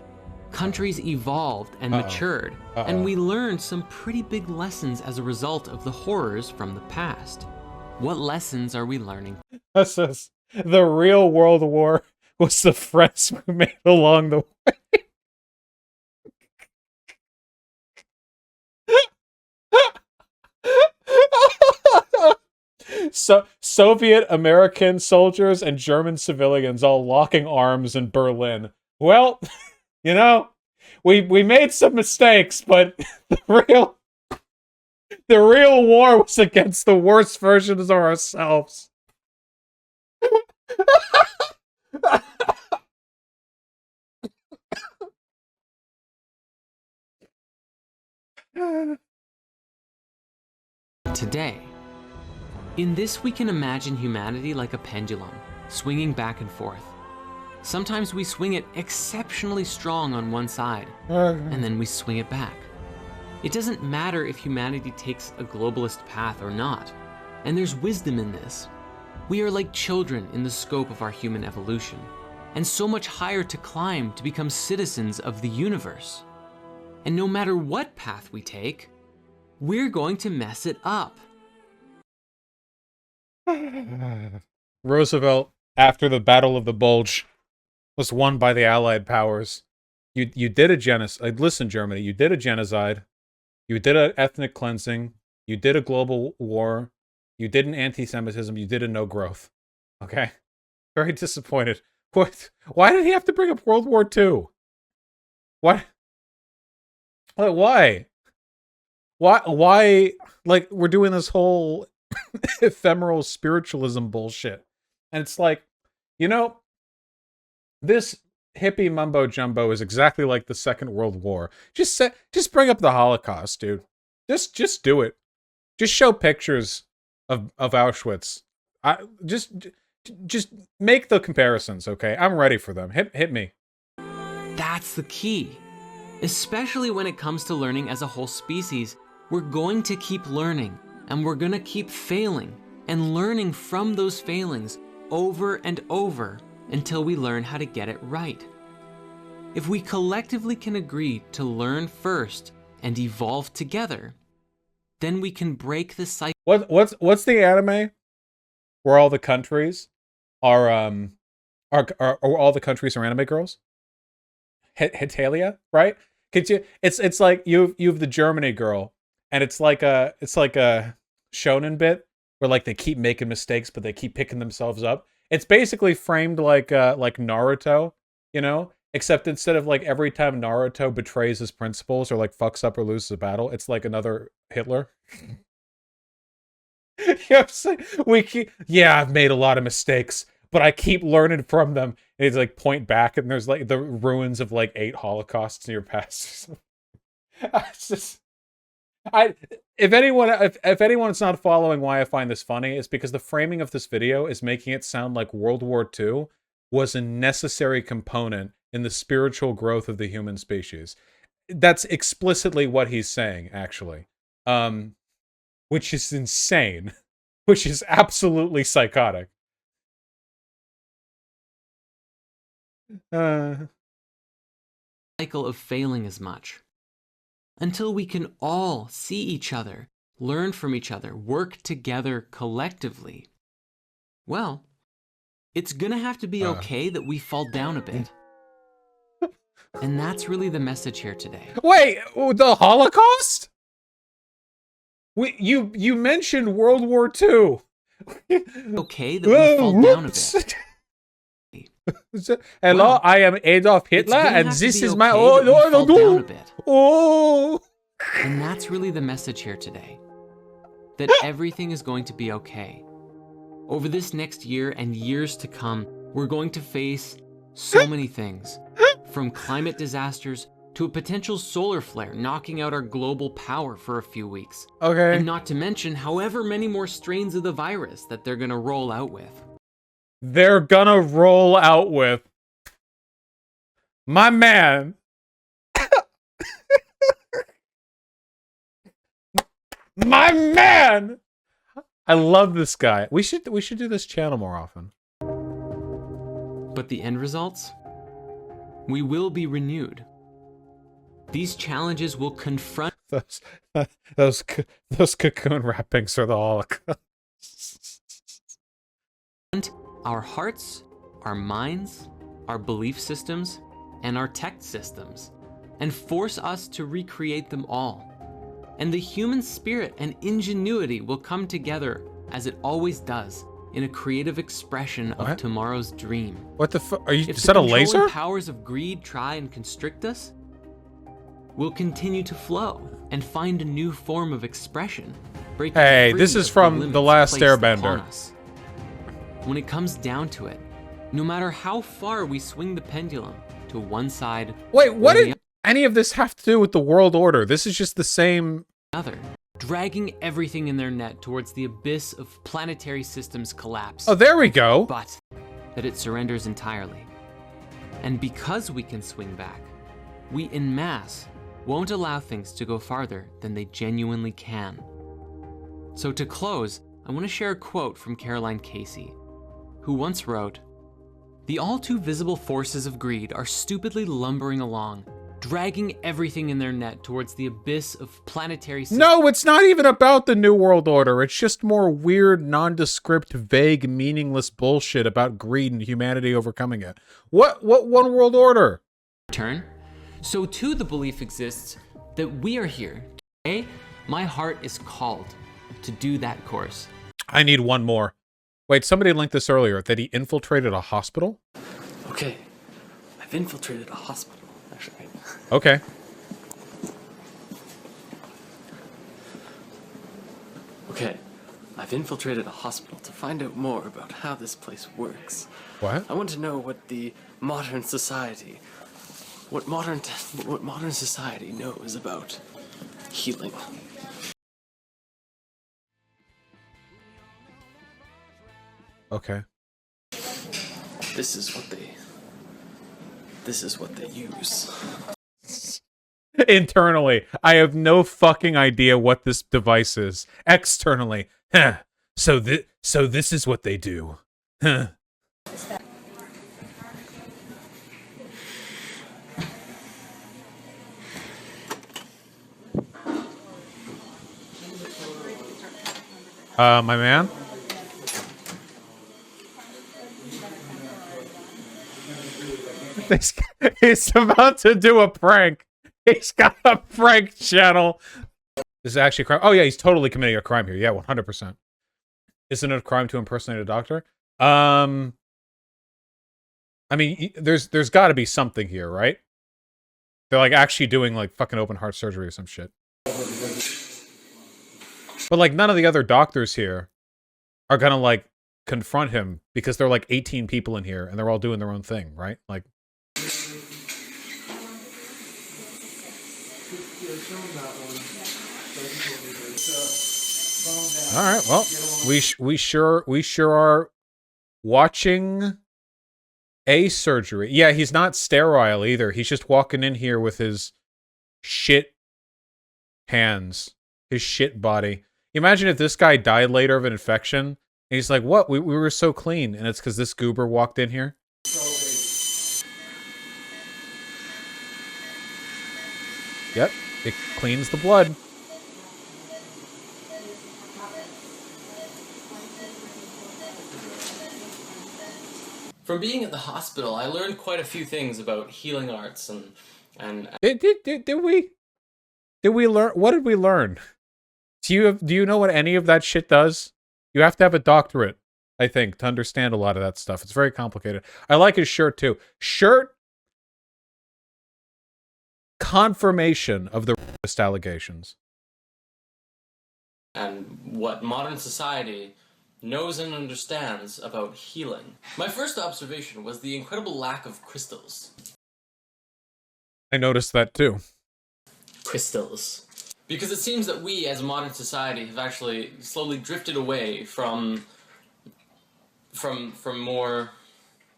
Countries evolved and matured, and we learned some pretty big lessons as a result of the horrors from the past. What lessons are we learning? That says the real World War was the friends we made along the way. So Soviet American soldiers and German civilians all locking arms in Berlin. Well, you know, we made some mistakes, but the real war was against the worst versions of ourselves. Today, in this we can imagine humanity like a pendulum, swinging back and forth. Sometimes we swing it exceptionally strong on one side, and then we swing it back. It doesn't matter if humanity takes a globalist path or not, and there's wisdom in this. We are like children in the scope of our human evolution, and so much higher to climb to become citizens of the universe. And no matter what path we take, we're going to mess it up. Roosevelt, after the Battle of the Bulge, was won by the Allied powers. You did a genocide. Listen, Germany, you did a genocide. You did an ethnic cleansing. You did a global war. You did an anti-Semitism. You did a no growth. Okay? Very disappointed. What? Why did he have to bring up World War II? Why? Why? Why? Like, we're doing this whole ephemeral spiritualism bullshit. And it's like, you know, this hippie mumbo jumbo is exactly like the Second World War. Just bring up the Holocaust, dude. Just do it. Just show pictures of Auschwitz. Just make the comparisons, okay? I'm ready for them. Hit me. That's the key. Especially when it comes to learning as a whole species, we're going to keep learning, and we're gonna keep failing and learning from those failings over and over until we learn how to get it right. If we collectively can agree to learn first and evolve together, then we can break the cycle. What's the anime where all the countries are all the countries are anime girls? Hetalia, right? Could you? It's like you've the Germany girl, and it's like a shonen bit where like they keep making mistakes, but they keep picking themselves up. It's basically framed like Naruto, you know, except instead of like every time Naruto betrays his principles or like fucks up or loses a battle, it's like another Hitler. You know what I'm saying? I've made a lot of mistakes, but I keep learning from them. And it's like point back, and there's like the ruins of like 8 Holocausts in your past. It's just, if anyone's not following why I find this funny, it's because the framing of this video is making it sound like World War II was a necessary component in the spiritual growth of the human species. That's explicitly what he's saying, actually. Which is insane. Which is absolutely psychotic. cycle of failing as much. Until we can all see each other, learn from each other, work together collectively, well, it's gonna have to be okay that we fall down a bit. And that's really the message here today. Wait, the Holocaust? You mentioned World War II. Okay that we fall down a bit. Hello, well, I am Adolf Hitler, and this is my oh. And that's really the message here today. That everything is going to be okay. Over this next year and years to come, we're going to face so many things. From climate disasters to a potential solar flare knocking out our global power for a few weeks. Okay. And not to mention however many more strains of the virus that they're gonna roll out with. They're gonna roll out with. My man. My man! I love this guy. We should do this channel more often. But the end results? We will be renewed. These challenges will confront those cocoon wrappings are the Holocaust. Our hearts, our minds, our belief systems, and our tech systems, and force us to recreate them all. And the human spirit and ingenuity will come together, as it always does, in a creative expression of tomorrow's dream. What the fuck? Are you, is that a laser? If the controlling powers of greed try and constrict us, we'll continue to flow and find a new form of expression. Hey, this is from The Last Airbender. When it comes down to it, no matter how far we swing the pendulum to one side, wait, what did any of this have to do with the world order? This is just the same. Other, dragging everything in their net towards the abyss of planetary systems collapse. Oh, there we go. But that it surrenders entirely. And because we can swing back, we en masse won't allow things to go farther than they genuinely can. So to close, I want to share a quote from Caroline Casey, who once wrote, "The all too visible forces of greed are stupidly lumbering along, dragging everything in their net towards the abyss of planetary systems." No, it's not even about the New World Order. It's just more weird, nondescript, vague, meaningless bullshit about greed and humanity overcoming it. What one world order? Turn. So too the belief exists that we are here. Today, my heart is called to do that course. I need one more. Wait, somebody linked this earlier, that he infiltrated a hospital? Okay, I've infiltrated a hospital, actually. Okay. Okay, I've infiltrated a hospital to find out more about how this place works. What? I want to know what the modern society, what modern society knows about healing. Okay. This is what they use. Internally, I have no fucking idea what this device is. Externally, so this is what they do. Huh. My man? He's about to do a prank. He's got a prank channel. This is actually a crime. Oh yeah, he's totally committing a crime here. Yeah, 100%. Isn't it a crime to impersonate a doctor? I mean, there's got to be something here, right? They're like actually doing like fucking open heart surgery or some shit. But like none of the other doctors here are gonna like confront him because there are like 18 people in here and they're all doing their own thing, right? Like. All right, well, we sure are watching a surgery. Yeah, he's not sterile either. He's just walking in here with his shit hands, his shit body. Imagine if this guy died later of an infection, and he's like, "What? We were so clean," and it's because this goober walked in here. Yep, it cleans the blood. From being at the hospital, I learned quite a few things about healing arts and Did we learn? What did we learn? Do you know what any of that shit does? You have to have a doctorate, I think, to understand a lot of that stuff. It's very complicated. I like his shirt too. Shirt confirmation of the rapist allegations. And what modern society knows and understands about healing. My first observation was the incredible lack of crystals. I noticed that too. Crystals. Because it seems that we, as a modern society, have actually slowly drifted away from more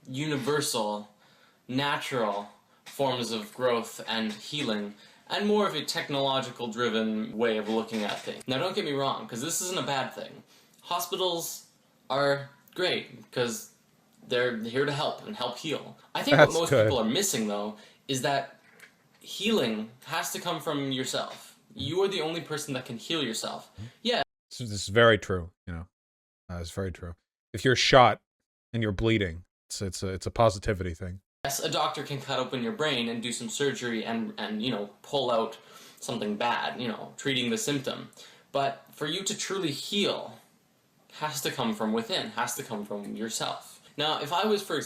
universal, natural forms of growth and healing, and more of a technological-driven way of looking at things. Now, don't get me wrong, because this isn't a bad thing. Hospitals are great, because they're here to help and help heal. I think what most people are missing, though, is that healing has to come from yourself. You are the only person that can heal yourself. Yeah. This is very true, you know. It's very true. If you're shot and you're bleeding, it's a positivity thing. Yes, a doctor can cut open your brain and do some surgery and you know, pull out something bad, you know, treating the symptom. But for you to truly heal, has to come from within, has to come from yourself. Now, if I was, for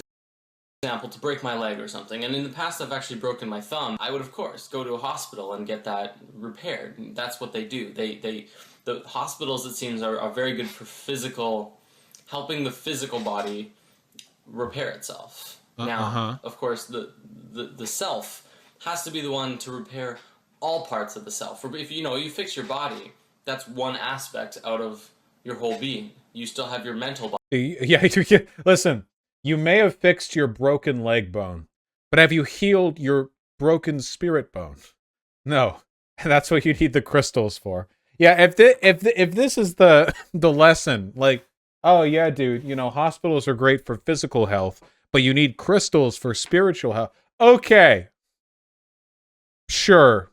example, to break my leg or something, and in the past I've actually broken my thumb, I would, of course, go to a hospital and get that repaired. That's what they do. The hospitals, it seems, are very good for helping the physical body repair itself. Now, of course, the self has to be the one to repair all parts of the self. If you fix your body, that's one aspect out of your whole being. You still have your mental body. Yeah, listen, you may have fixed your broken leg bone, but have you healed your broken spirit bone? No, that's what you need the crystals for. Yeah, if this is the lesson, like, oh yeah, dude, you know, hospitals are great for physical health, but you need crystals for spiritual health. Okay. Sure.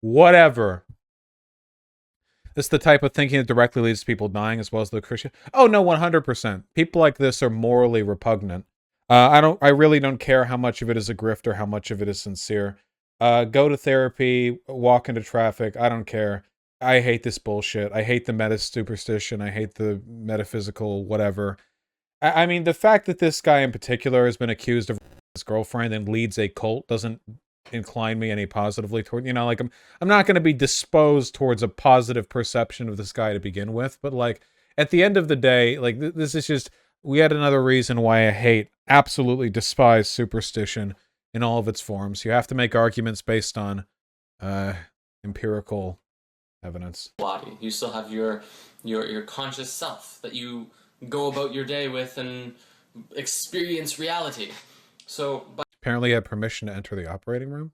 Whatever. This is the type of thinking that directly leads to people dying as well as the Christian. Oh no, 100%. People like this are morally repugnant. I really don't care how much of it is a grift or how much of it is sincere. Go to therapy, walk into traffic. I don't care. I hate this bullshit. I hate the meta-superstition. I hate the metaphysical whatever. I mean, the fact that this guy in particular has been accused of his girlfriend and leads a cult doesn't incline me any positively toward, you know, like, I'm not going to be disposed towards a positive perception of this guy to begin with, but like, at the end of the day, like, this is just yet another reason why I absolutely despise superstition in all of its forms. You have to make arguments based on empirical evidence. Body. You still have your conscious self that you go about your day with and experience reality. So, apparently you had permission to enter the operating room.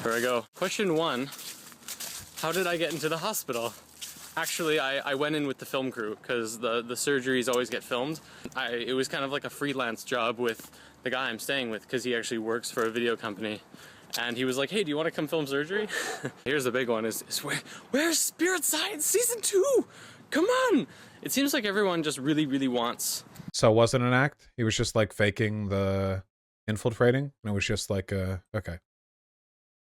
Here I go. Question 1. How did I get into the hospital? Actually, I went in with the film crew because the surgeries always get filmed. It was kind of like a freelance job with the guy I'm staying with because he actually works for a video company. And he was like, hey, do you want to come film surgery? Here's the big one, is where's Spirit Science Season 2? Come on! It seems like everyone just really, really wants... So it wasn't an act? He was just like faking the infiltrating? And it was just like, okay.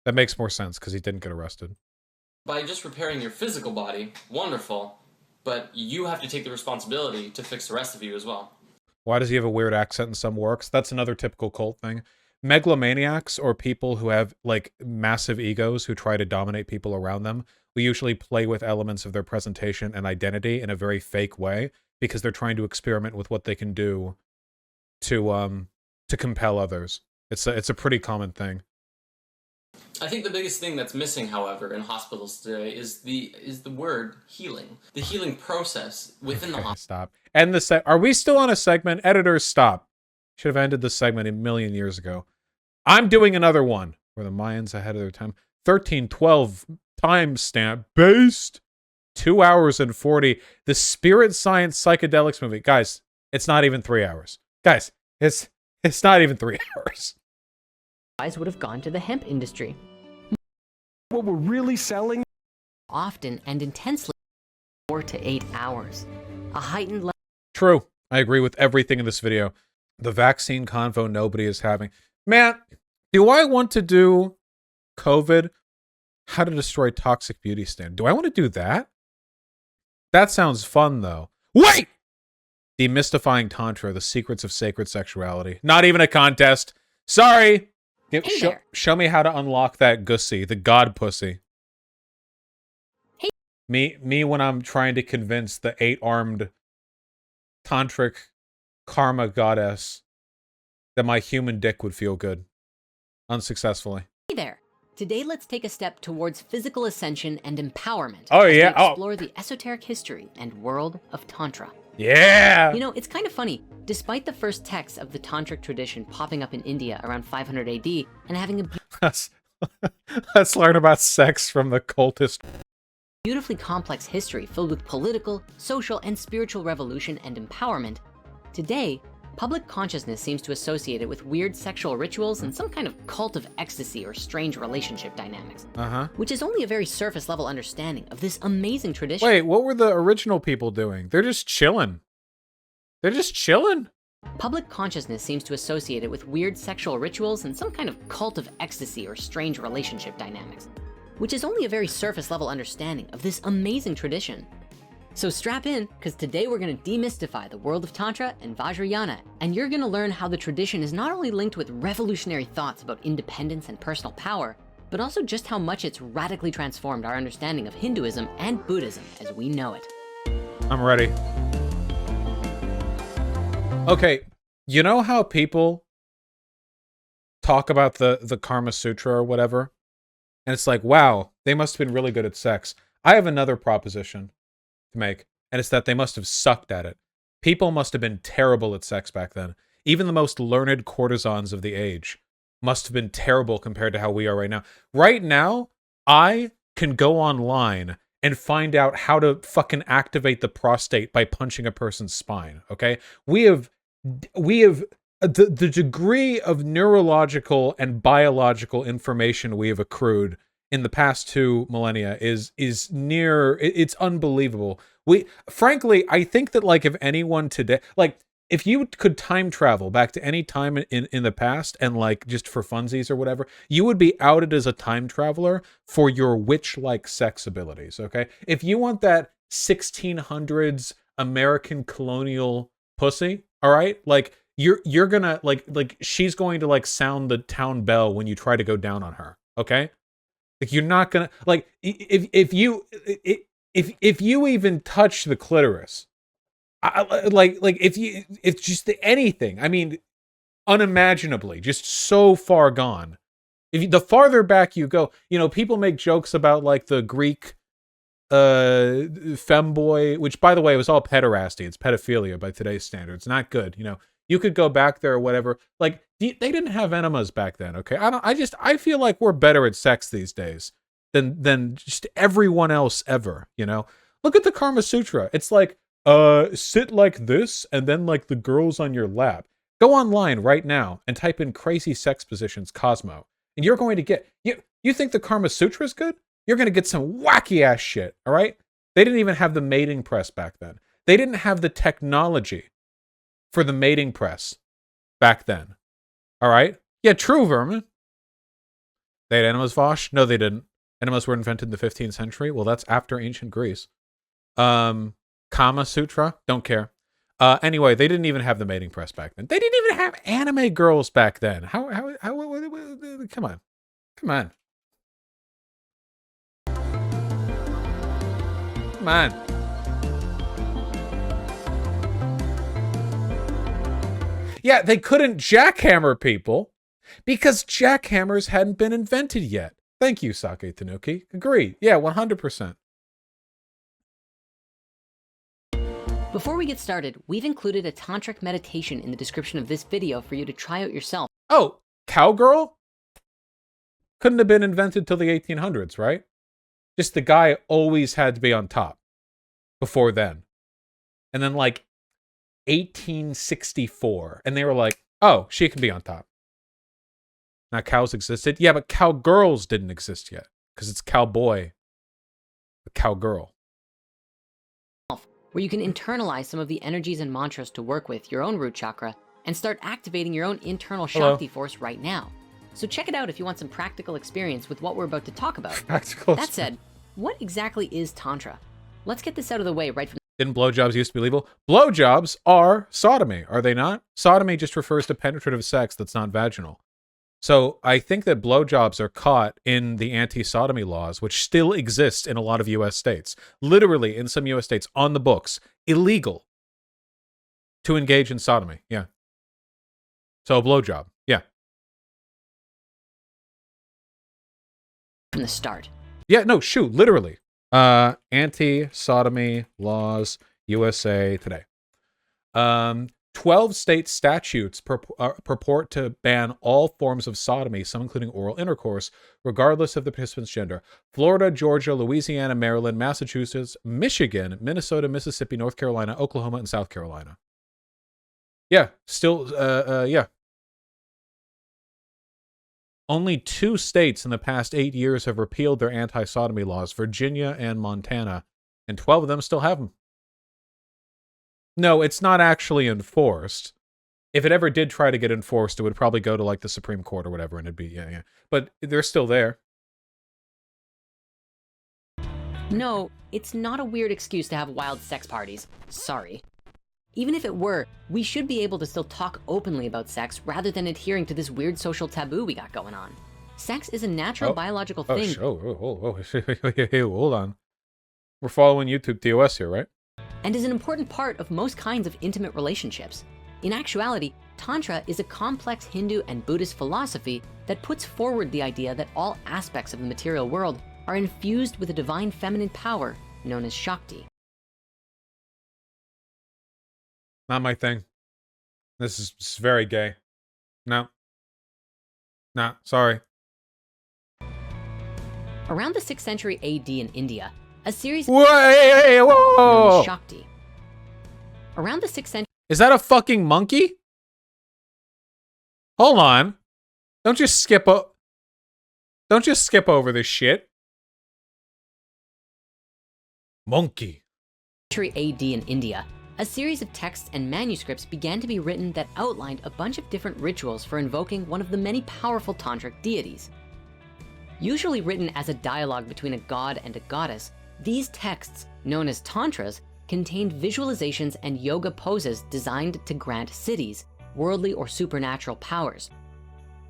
That makes more sense because he didn't get arrested. By just repairing your physical body, wonderful, but you have to take the responsibility to fix the rest of you as well. Why does he have a weird accent in some works? That's another typical cult thing. Megalomaniacs, or people who have like massive egos who try to dominate people around them, will usually play with elements of their presentation and identity in a very fake way because they're trying to experiment with what they can do to compel others. It's a pretty common thing. I think the biggest thing that's missing, however, in hospitals today is the word healing. The healing process within the hospital. Stop. End the Are we still on a segment? Editors, stop. Should have ended this segment a million years ago. I'm doing another one. Were the Mayans ahead of their time? 1312 timestamp based 2 hours and 40. The Spirit Science Psychedelics movie. Guys, it's not even 3 hours. Guys, it's not even 3 hours. would have gone to the hemp industry. What we're really selling? Often and intensely, 4 to 8 hours. A heightened level. True. I agree with everything in this video. The vaccine convo nobody is having. Man, do I want to do COVID? How to destroy toxic beauty stand. Do I want to do that? That sounds fun, though. Wait! Demystifying Tantra, the secrets of sacred sexuality. Not even a contest. Sorry! Show me how to unlock that gussy, the god pussy. Hey. Me when I'm trying to convince the 8-armed tantric karma goddess that my human dick would feel good. Unsuccessfully. Hey there. Today let's take a step towards physical ascension and empowerment. Oh as yeah. we explore the esoteric history and world of Tantra. Yeah! You know, it's kind of funny. Despite the first texts of the Tantric tradition popping up in India around 500 AD and having a Let's learn about sex from the cultist. beautifully complex history filled with political, social, and spiritual revolution and empowerment, today, public consciousness seems to associate it with weird sexual rituals and some kind of cult of ecstasy or strange relationship dynamics. Which is only a very surface level understanding of this amazing tradition. Wait, what were the original people doing? They're just chilling. They're just chilling? Public consciousness seems to associate it with weird sexual rituals and some kind of cult of ecstasy or strange relationship dynamics, which is only a very surface level understanding of this amazing tradition. So strap in, because today we're gonna demystify the world of Tantra and Vajrayana, and you're gonna learn how the tradition is not only linked with revolutionary thoughts about independence and personal power, but also just how much it's radically transformed our understanding of Hinduism and Buddhism as we know it. I'm ready. Okay, you know how people talk about the Karma Sutra or whatever? And it's like, wow, they must have been really good at sex. I have another proposition to make, and it's that they must have sucked at it. People must have been terrible at sex back then. Even the most learned courtesans of the age must have been terrible compared to how we are right now. Right now, I can go online and find out how to fucking activate the prostate by punching a person's spine, okay? We have the degree of neurological and biological information we have accrued in the past 2 millennia is near, it's unbelievable. Frankly, I think that, like, if anyone today, like, if you could time travel back to any time in the past and, like, just for funsies or whatever, you would be outed as a time traveler for your witch-like sex abilities, okay? If you want that 1600s American colonial pussy, all right? Like, you're gonna, like she's going to, like, sound the town bell when you try to go down on her, okay? Like, you're not gonna, like, if you even touch the clitoris, if just anything, I mean, unimaginably, just so far gone. The farther back you go, you know, people make jokes about, like, the Greek femboy, which, by the way, was all pederasty. It's pedophilia by today's standards. Not good, you know. You could go back there or whatever. Like, they didn't have enemas back then, okay? I feel like we're better at sex these days than just everyone else ever, you know? Look at the Karma Sutra. It's like, sit like this, and then, like, the girl's on your lap. Go online right now and type in crazy sex positions Cosmo, and you're going to get, you think the Karma Sutra is good? You're going to get some wacky ass shit, all right? They didn't even have the mating press back then. They didn't have the technology for the mating press back then, all right? Yeah, true, Vermin. They had enemas, Vosh? No, they didn't. Enemas were invented in the 15th century. Well, that's after ancient Greece. Kama Sutra? Don't care. Anyway, they didn't even have the mating press back then. They didn't even have anime girls back then. How come on. Come on. Come on. Yeah, they couldn't jackhammer people because jackhammers hadn't been invented yet. Thank you, Sake Tanuki. Agree. Yeah, 100%. Before we get started, we've included a Tantric meditation in the description of this video for you to try out yourself. Oh, cowgirl? Couldn't have been invented till the 1800s, right? Just the guy always had to be on top before then. And then, like, 1864, and they were like, oh, she can be on top. Now, cows existed. Yeah, but cowgirls didn't exist yet. Because it's cowboy. The cowgirl. Where you can internalize some of the energies and mantras to work with your own root chakra and start activating your own internal Shakti force right now. So check it out if you want some practical experience with what we're about to talk about. That said, what exactly is Tantra? Let's get this out of the way right from. Didn't blowjobs used to be legal? Blowjobs are sodomy, are they not? Sodomy just refers to penetrative sex that's not vaginal. So I think that blowjobs are caught in the anti-sodomy laws, which still exist in a lot of U.S. states. Literally, in some U.S. states, on the books, illegal to engage in sodomy. Yeah. So a blowjob. Yeah. From the start. Yeah, no, shoot, literally. Anti-Sodomy Laws, USA Today. 12 state statutes purport to ban all forms of sodomy, some including oral intercourse, regardless of the participant's gender. Florida, Georgia, Louisiana, Maryland, Massachusetts, Michigan, Minnesota, Mississippi, North Carolina, Oklahoma, and South Carolina. Yeah, still, yeah. Only 2 states in the past 8 years have repealed their anti-sodomy laws, Virginia and Montana, and 12 of them still have them. No, it's not actually enforced. If it ever did try to get enforced, it would probably go to like the Supreme Court or whatever, and it'd be, yeah. But they're still there. No, it's not a weird excuse to have wild sex parties. Sorry. Even if it were, we should be able to still talk openly about sex rather than adhering to this weird social taboo we got going on. Sex is a natural biological thing. Hold on. We're following YouTube TOS here, right? And is an important part of most kinds of intimate relationships. In actuality, Tantra is a complex Hindu and Buddhist philosophy that puts forward the idea that all aspects of the material world are infused with a divine feminine power known as Shakti. Not my thing. This is very gay. No. Nah, sorry. Around the 6th century AD in India, a series whoa. known as Shakti. Around the 6th century. Is that a fucking monkey? Hold on. Don't just skip over this shit. Monkey. AD in India, a series of texts and manuscripts began to be written that outlined a bunch of different rituals for invoking one of the many powerful tantric deities. Usually written as a dialogue between a god and a goddess, these texts, known as tantras, contained visualizations and yoga poses designed to grant siddhis, worldly or supernatural powers.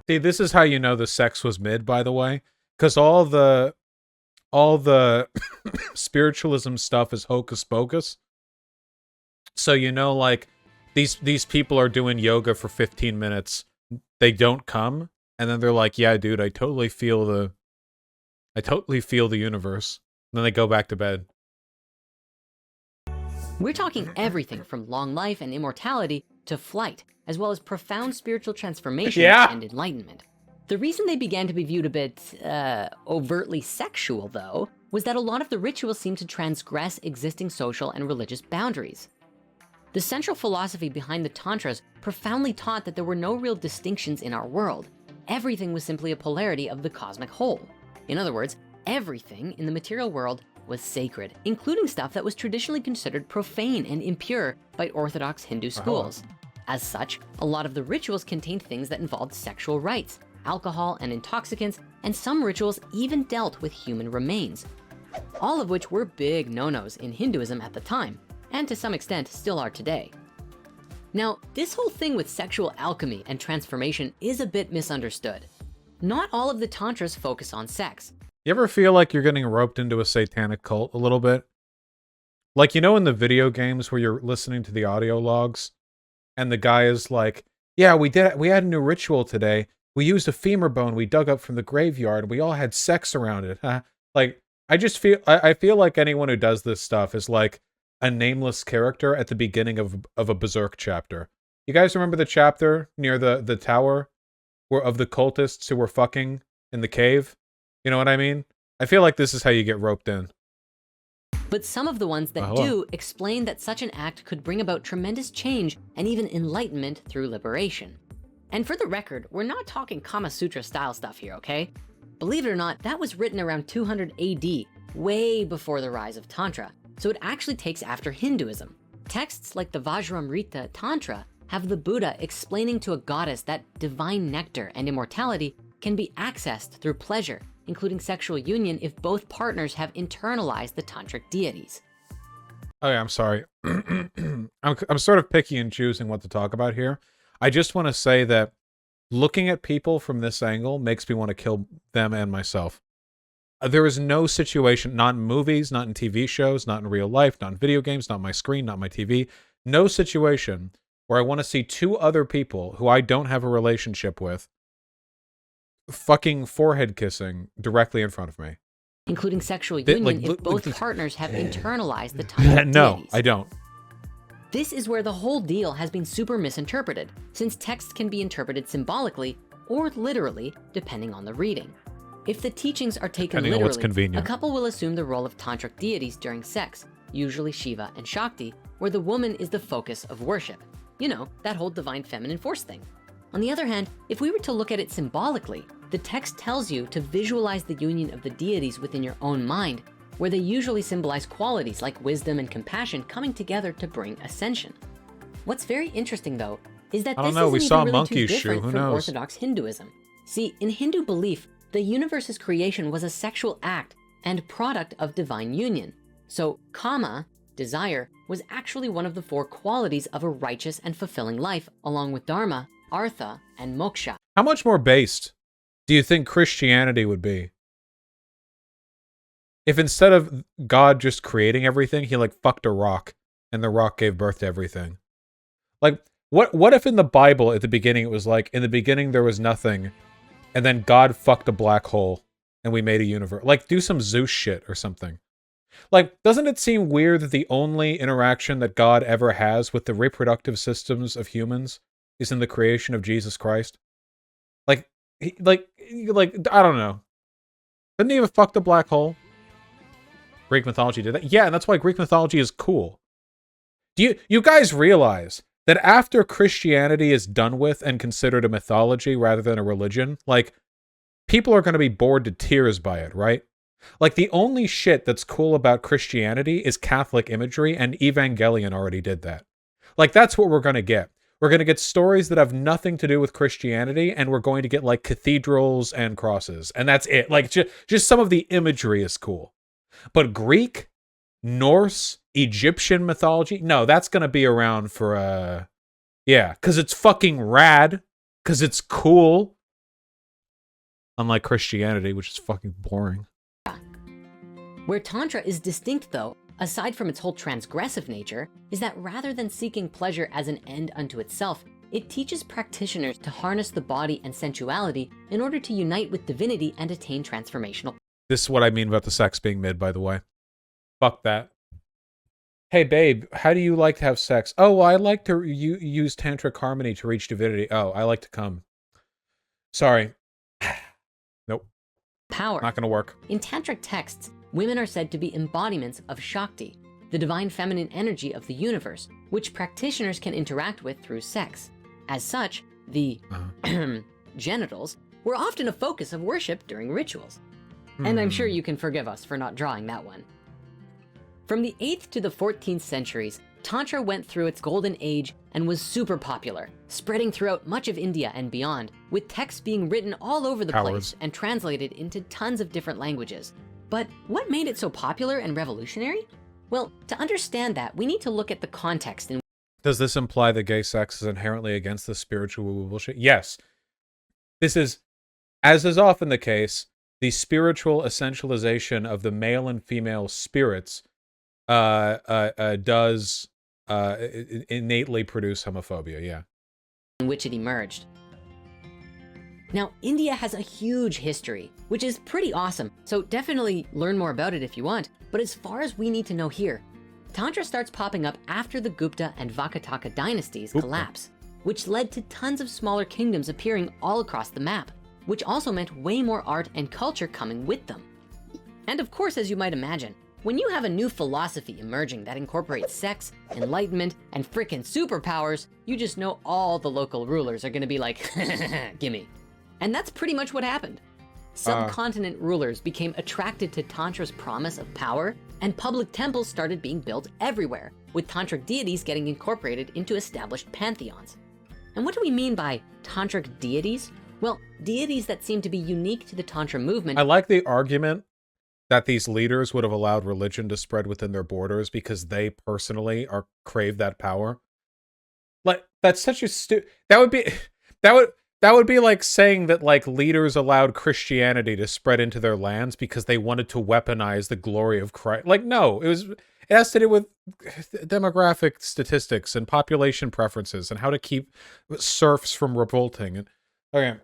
See, this is how you know the sex was mid, by the way, because all the spiritualism stuff is hocus pocus. So you know, like these people are doing yoga for 15 minutes, they don't come, and then they're like, "Yeah, dude, I totally feel the universe." And then they go back to bed. We're talking everything from long life and immortality to flight, as well as profound spiritual transformation and enlightenment. The reason they began to be viewed a bit overtly sexual, though, was that a lot of the rituals seemed to transgress existing social and religious boundaries. The central philosophy behind the tantras profoundly taught that there were no real distinctions in our world. Everything was simply a polarity of the cosmic whole. In other words, everything in the material world was sacred, including stuff that was traditionally considered profane and impure by Orthodox Hindu schools. As such, a lot of the rituals contained things that involved sexual rites, alcohol and intoxicants, and some rituals even dealt with human remains, all of which were big no-nos in Hinduism at the time, and to some extent still are today. Now, this whole thing with sexual alchemy and transformation is a bit misunderstood. Not all of the tantras focus on sex. You ever feel like you're getting roped into a satanic cult a little bit? Like, you know, in the video games where you're listening to the audio logs and the guy is like, "Yeah, we had a new ritual today. We used a femur bone we dug up from the graveyard. We all had sex around it." Like, I feel like anyone who does this stuff is like a nameless character at the beginning of a Berserk chapter. You guys remember the chapter near the tower of the cultists who were fucking in the cave? You know what I mean? I feel like this is how you get roped in. But some of the ones that do explain that such an act could bring about tremendous change and even enlightenment through liberation. And for the record, we're not talking Kama Sutra style stuff here, okay? Believe it or not, that was written around 200 AD, way before the rise of Tantra, so it actually takes after Hinduism. Texts like the Vajramrita Tantra have the Buddha explaining to a goddess that divine nectar and immortality can be accessed through pleasure, including sexual union if both partners have internalized the Tantric Deities. Oh yeah, I'm sorry. I'm sort of picky in choosing what to talk about here. I just want to say that looking at people from this angle makes me want to kill them and myself. There is no situation, not in movies, not in TV shows, not in real life, not in video games, not on my screen, not my TV, no situation where I want to see two other people who I don't have a relationship with fucking forehead kissing directly in front of me. Including sexual union if both partners have internalized the Tantric No, Deities. I don't. This is where the whole deal has been super misinterpreted, since texts can be interpreted symbolically or literally, depending on the reading. If the teachings are taken literally, a couple will assume the role of Tantric deities during sex, usually Shiva and Shakti, where the woman is the focus of worship. You know, that whole divine feminine force thing. On the other hand, if we were to look at it symbolically, the text tells you to visualize the union of the deities within your own mind, where they usually symbolize qualities like wisdom and compassion coming together to bring ascension. What's very interesting though, is that this isn't even really too different from Orthodox Hinduism. See, in Hindu belief, the universe's creation was a sexual act and product of divine union. So kama, desire, was actually one of the 4 qualities of a righteous and fulfilling life, along with dharma, artha, and moksha. How much more based do you think Christianity would be if instead of God just creating everything, he like fucked a rock and the rock gave birth to everything? Like, what if in the Bible at the beginning it was like, in the beginning there was nothing, and then God fucked a black hole and we made a universe? Like, do some Zeus shit or something. Like, doesn't it seem weird that the only interaction that God ever has with the reproductive systems of humans is in the creation of Jesus Christ? Like, I don't know. Didn't he have fucked a black hole? Greek mythology did that. Yeah, and that's why Greek mythology is cool. Do you guys realize that after Christianity is done with and considered a mythology rather than a religion, like, people are going to be bored to tears by it, right? Like, the only shit that's cool about Christianity is Catholic imagery, and Evangelion already did that. Like, that's what we're going to get. We're going to get stories that have nothing to do with Christianity, and we're going to get, like, cathedrals and crosses, and that's it. Like, just some of the imagery is cool. But Greek, Norse, Egyptian mythology, no, that's going to be around for, yeah, because it's fucking rad, because it's cool. Unlike Christianity, which is fucking boring. Where Tantra is distinct though, aside from its whole transgressive nature, is that rather than seeking pleasure as an end unto itself, it teaches practitioners to harness the body and sensuality in order to unite with divinity and attain transformational. This is what I mean about the sex being mid, by the way. Fuck that. Hey babe, how do you like to have sex? Oh, well, I like to use tantric harmony to reach divinity. Oh, I like to come. Sorry. Nope. Power. Not gonna work. In tantric texts, women are said to be embodiments of Shakti, the divine feminine energy of the universe, which practitioners can interact with through sex. As such, the genitals were often a focus of worship during rituals. And I'm sure you can forgive us for not drawing that one. From the 8th to the 14th centuries, Tantra went through its golden age and was super popular, spreading throughout much of India and beyond, with texts being written all over the place and translated into tons of different languages. But what made it so popular and revolutionary? Well, to understand that, we need to look at the context in. Does this imply that gay sex is inherently against the spiritual woo-woo bullshit? Yes. This is, as is often the case, the spiritual essentialization of the male and female spirits does innately produce homophobia, yeah. In which it emerged. Now, India has a huge history, which is pretty awesome, so definitely learn more about it if you want. But as far as we need to know here, Tantra starts popping up after the Gupta and Vakataka dynasties collapse, which led to tons of smaller kingdoms appearing all across the map, which also meant way more art and culture coming with them. And of course, as you might imagine, when you have a new philosophy emerging that incorporates sex, enlightenment, and frickin' superpowers, you just know all the local rulers are gonna be like, gimme. And that's pretty much what happened. Subcontinent rulers became attracted to Tantra's promise of power, and public temples started being built everywhere, with Tantric deities getting incorporated into established pantheons. And what do we mean by Tantric deities? Well, deities that seem to be unique to the Tantra movement. I like the argument that these leaders would have allowed religion to spread within their borders because they personally crave that power. Like, that's such a that would be like saying that like leaders allowed Christianity to spread into their lands because they wanted to weaponize the glory of Christ. Like, no, it has to do with demographic statistics and population preferences and how to keep serfs from revolting. Okay.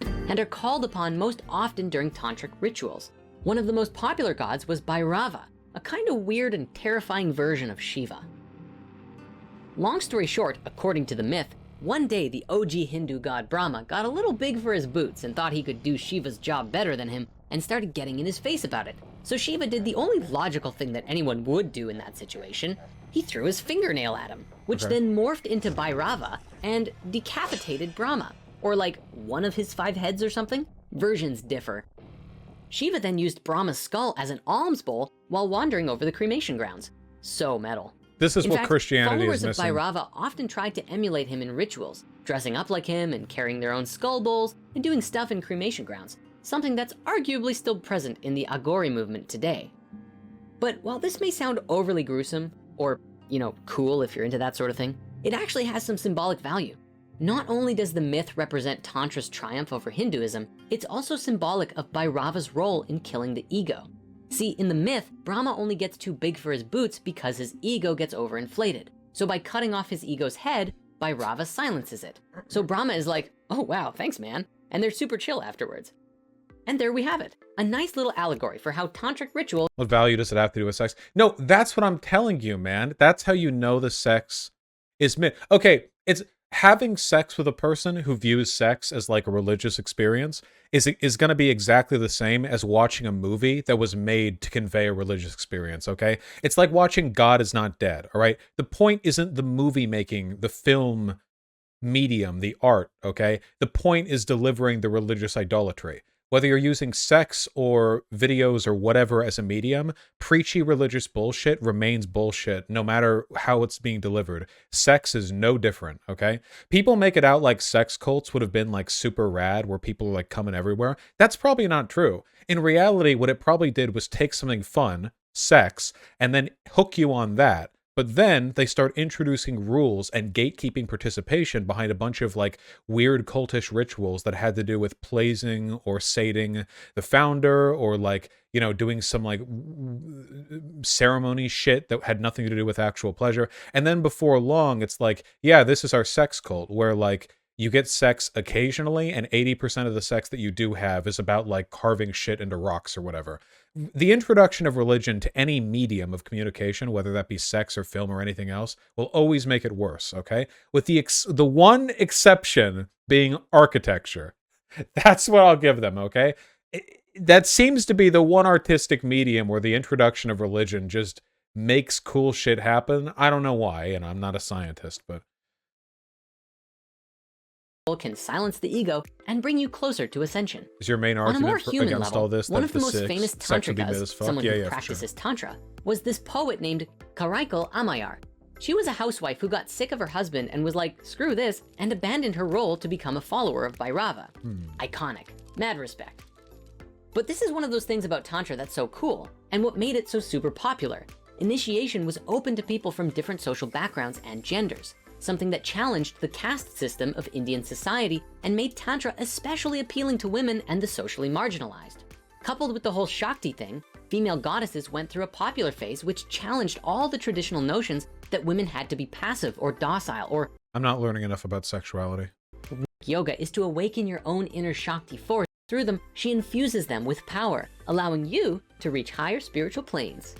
And are called upon most often during tantric rituals. One of the most popular gods was Bhairava, a kind of weird and terrifying version of Shiva. Long story short, according to the myth, one day the OG Hindu god Brahma got a little big for his boots and thought he could do Shiva's job better than him and started getting in his face about it. So Shiva did the only logical thing that anyone would do in that situation. He threw his fingernail at him, which then morphed into Bhairava and decapitated Brahma. Or like one of his 5 heads or something? Versions differ. Shiva then used Brahma's skull as an alms bowl while wandering over the cremation grounds. So metal. This is In what fact, Christianity is followers missing. of Bhairava often tried to emulate him in rituals, dressing up like him and carrying their own skull bowls and doing stuff in cremation grounds, something that's arguably still present in the Agori movement today. But while this may sound overly gruesome, or, you know, cool if you're into that sort of thing, it actually has some symbolic value. Not only does the myth represent Tantra's triumph over Hinduism, it's also symbolic of Bhairava's role in killing the ego. See, in the myth, Brahma only gets too big for his boots because his ego gets overinflated. So by cutting off his ego's head, Bhairava silences it. So Brahma is like, oh wow, thanks man. And they're super chill afterwards. And there we have it. A nice little allegory for how tantric ritual. What value does it have to do with sex? No, that's what I'm telling you, man. That's how you know the sex is myth. Okay, it's having sex with a person who views sex as like a religious experience is going to be exactly the same as watching a movie that was made to convey a religious experience, okay? It's like watching God Is Not Dead, all right? The point isn't the movie making, the film medium, the art, okay? The point is delivering the religious idolatry. Whether you're using sex or videos or whatever as a medium, preachy religious bullshit remains bullshit no matter how it's being delivered. Sex is no different, okay? People make it out like sex cults would have been like super rad where people are like coming everywhere. That's probably not true. In reality, what it probably did was take something fun, sex, and then hook you on that. But then they start introducing rules and gatekeeping participation behind a bunch of like weird cultish rituals that had to do with pleasing or sating the founder or like, you know, doing some like ceremony shit that had nothing to do with actual pleasure. And then before long, it's like, yeah, this is our sex cult where like you get sex occasionally and 80% of the sex that you do have is about like carving shit into rocks or whatever. The introduction of religion to any medium of communication, whether that be sex or film or anything else, will always make it worse, okay? With the one exception being architecture. That's what I'll give them, okay? That seems to be the one artistic medium where the introduction of religion just makes cool shit happen. I don't know why, and I'm not a scientist, but can silence the ego and bring you closer to ascension. is your main On a more argument human against level, all this one that of the most sex famous would be mid as tantrikas, fuck? someone Yeah, who for sure. practices tantra, was this poet named Karaikal Amayar. She was a housewife who got sick of her husband and was like, screw this, and abandoned her role to become a follower of Bhairava. Iconic. Mad respect. But this is one of those things about tantra that's so cool, and what made it so super popular. Initiation was open to people from different social backgrounds and genders, something that challenged the caste system of Indian society and made tantra especially appealing to women and the socially marginalized. Coupled with the whole Shakti thing, female goddesses went through a popular phase which challenged all the traditional notions that women had to be passive or docile or I'm not learning enough about sexuality. yoga is to awaken your own inner Shakti force. Through them, she infuses them with power, allowing you to reach higher spiritual planes.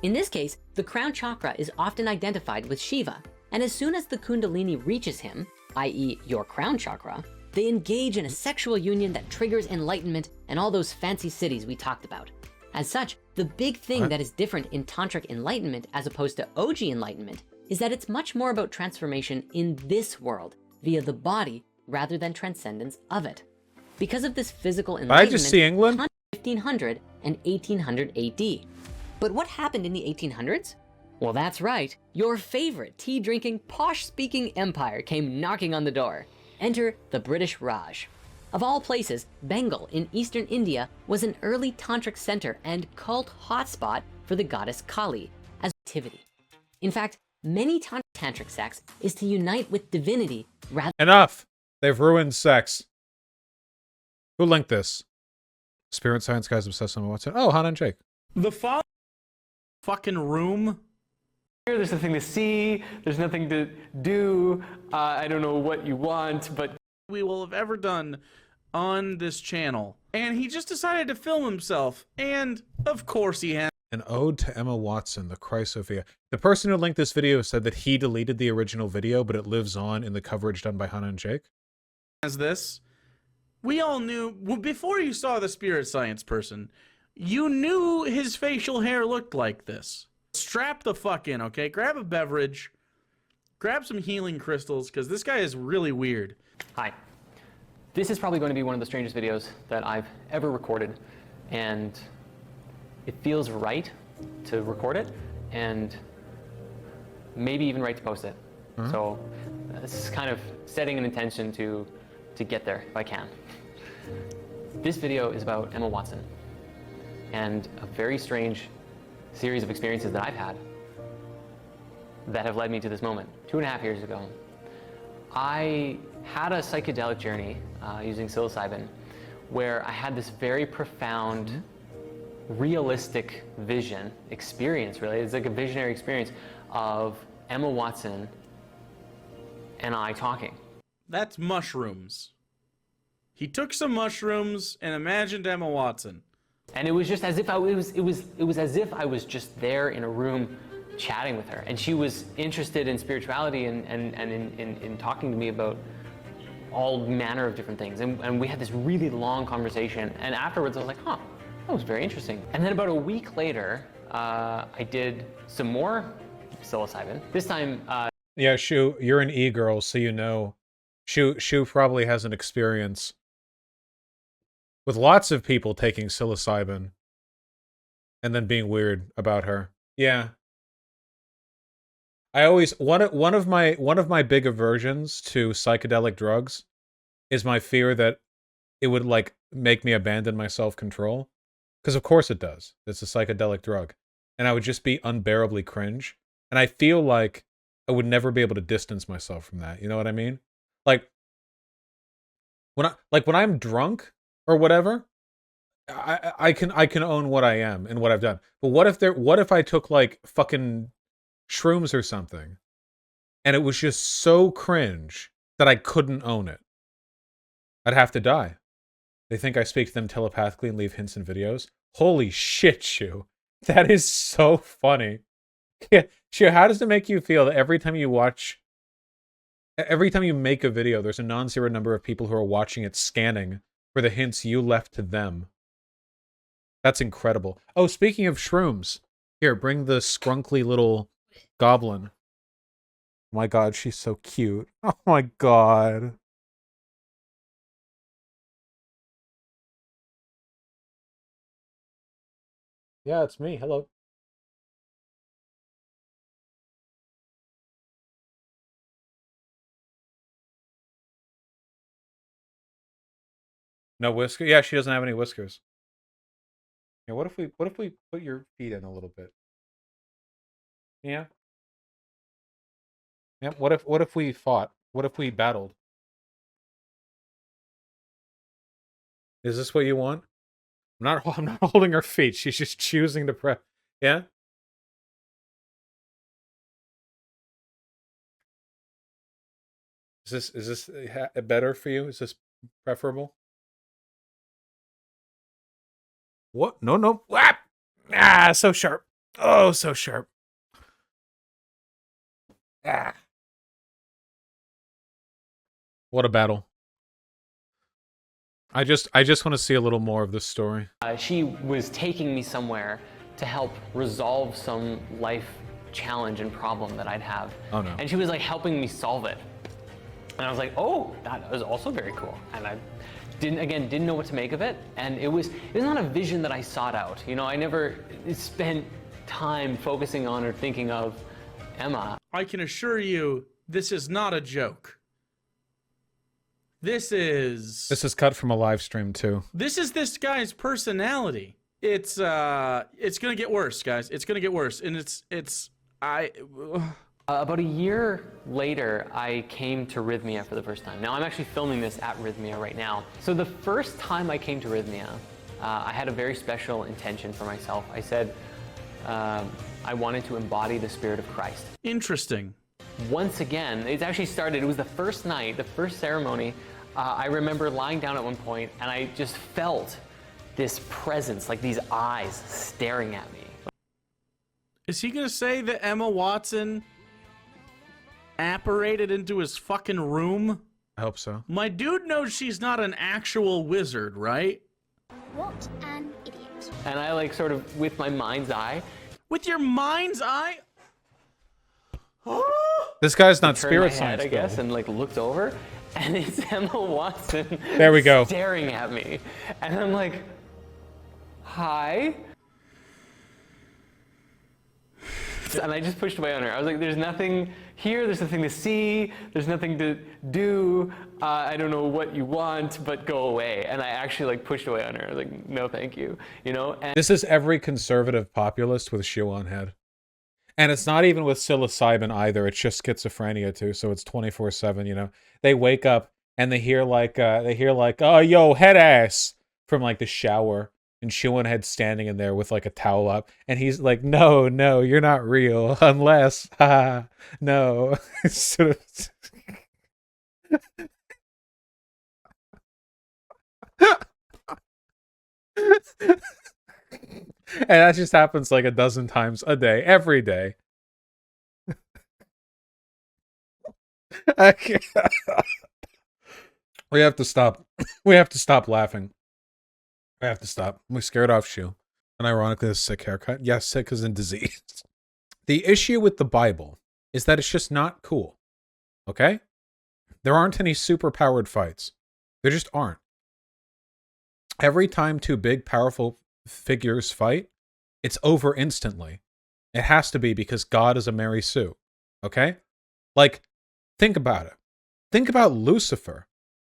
In this case, the crown chakra is often identified with Shiva, and as soon as the Kundalini reaches him, i.e. your crown chakra, they engage in a sexual union that triggers enlightenment and all those fancy cities we talked about. As such, the big thing that is different in Tantric enlightenment as opposed to OG enlightenment is that it's much more about transformation in this world via the body rather than transcendence of it. Because of this physical enlightenment, I just see England? 1500 and 1800 AD. But what happened in the 1800s? Well, that's right. Your favorite tea-drinking, posh-speaking empire came knocking on the door. Enter the British Raj. Of all places, Bengal in eastern India was an early tantric center and cult hotspot for the goddess Kali as activity. In fact, many tantric sects is to unite with divinity rather. Enough! They've ruined sex. Who linked this? Spirit Science Guys Obsessed on What's it? Oh, Hannah and Jake. The fucking room. There's nothing to see, there's nothing to do, I don't know what you want, but We will have ever done on this channel. And he just decided to film himself. And of course he has. An ode to Emma Watson, the Chrysophia. The person who linked this video said that he deleted the original video, but it lives on in the coverage done by Hannah and Jake. As this, we all knew, before you saw the spirit science person, you knew his facial hair looked like this. Strap the fuck in, okay? Grab a beverage, grab some healing crystals, because this guy is really weird. Hi. This is probably going to be one of the strangest videos that I've ever recorded, and it feels right to record it, and maybe even right to post it. So this is kind of setting an intention to get there if I can. This video is about Emma Watson and a very strange series of experiences that I've had that have led me to this moment. 2.5 years ago, I had a psychedelic journey using psilocybin where I had this very profound, realistic vision, experience really. It's like a visionary experience of Emma Watson and I talking. That's mushrooms. He took some mushrooms and imagined Emma Watson. And it was just as if it was as if I was just there in a room chatting with her, and she was interested in spirituality and in talking to me about all manner of different things, and we had this really long conversation, and afterwards I was like, huh, that was very interesting. And then about a week later, I did some more psilocybin. This time, Yeah, Shu, you're an e-girl, so you know. Shu probably has an experience with lots of people taking psilocybin and then being weird about her. Yeah. I always one of my big aversions to psychedelic drugs is my fear that it would like make me abandon my self-control, because of course it does. It's a psychedelic drug, and I would just be unbearably cringe, and I feel like I would never be able to distance myself from that. You know what I mean? Like when I'm drunk or whatever, I can own what I am and what I've done. But what if I took like fucking shrooms or something and it was just so cringe that I couldn't own it? I'd have to die. They think I speak to them telepathically and leave hints in videos. Holy shit, Shu. That is so funny. Yeah, Shu, how does it make you feel that every time you make a video, there's a non-zero number of people who are watching it scanning for the hints you left to them? That's incredible. Oh, speaking of shrooms, here, bring the scrunkly little goblin. Oh my god, she's so cute. Oh my god. Yeah, it's me. Hello. No whisker? Yeah, she doesn't have any whiskers. Yeah, what if we put your feet in a little bit? Yeah. Yeah, what if we fought? What if we battled? Is this what you want? I'm not holding her feet. She's just choosing to press. Yeah? Is this better for you? Is this preferable? What? No, no. Whap! Ah, so sharp. Oh, so sharp. Ah. What a battle. I just want to see a little more of this story. She was taking me somewhere to help resolve some life challenge and problem that I'd have. Oh no. And she was like helping me solve it. And I was like, oh, that was also very cool. And I didn't know what to make of it. And it was not a vision that I sought out. You know, I never spent time focusing on or thinking of Emma. I can assure you, this is not a joke. This is cut from a live stream too. This is this guy's personality. It's gonna get worse, guys. It's gonna get worse, and About a year later, I came to Rhythmia for the first time. Now, I'm actually filming this at Rhythmia right now. So the first time I came to Rhythmia, I had a very special intention for myself. I said I wanted to embody the spirit of Christ. Interesting. Once again, it actually started, it was the first night, the first ceremony. I remember lying down at one point, and I just felt this presence, like these eyes staring at me. Is he gonna say that Emma Watson apparated into his fucking room? I hope so. My dude knows she's not an actual wizard, right? What an idiot. And I like sort of, with my mind's eye. With your mind's eye? This guy's not turned spirit my science, head, I guess, and like looked over, and it's Emma Watson. There we go. Staring at me. And I'm like, hi? And I just pushed away on her. I was like, there's nothing here, there's nothing to see, there's nothing to do, I don't know what you want, but go away. And I actually like pushed away on her. I was like, no thank you, you know? And this is every conservative populist with shoe on head. And it's not even with psilocybin either, it's just schizophrenia too, so it's 24/7, you know? They wake up and they hear like, oh, yo, head ass, from like the shower. And Shoe Head standing in there with like a towel up, and he's like, "No, you're not real, unless, no." Sort of. And that just happens like a dozen times a day, every day. I can't. We have to stop. We have to stop laughing. I have to stop. We scared off Shoe. And ironically, a sick haircut. Yes, sick as in disease. The issue with the Bible is that it's just not cool. Okay? There aren't any super-powered fights. There just aren't. Every time two big, powerful figures fight, it's over instantly. It has to be because God is a Mary Sue. Okay? Like, think about it. Think about Lucifer.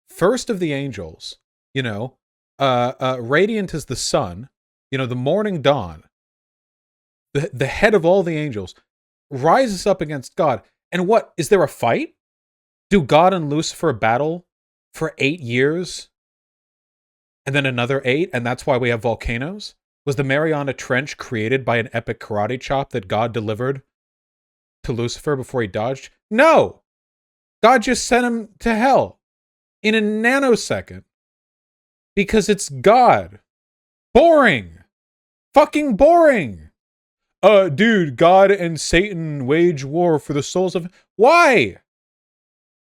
First of the angels, you know, radiant as the sun, you know, the morning dawn, the head of all the angels, rises up against God. And what, is there a fight? Do God and Lucifer battle for 8 years? And then another 8, and that's why we have volcanoes? Was the Mariana Trench created by an epic karate chop that God delivered to Lucifer before he dodged? No! God just sent him to hell in a nanosecond. Because it's God. Boring. Fucking boring. Dude, God and Satan wage war for the souls of... Why?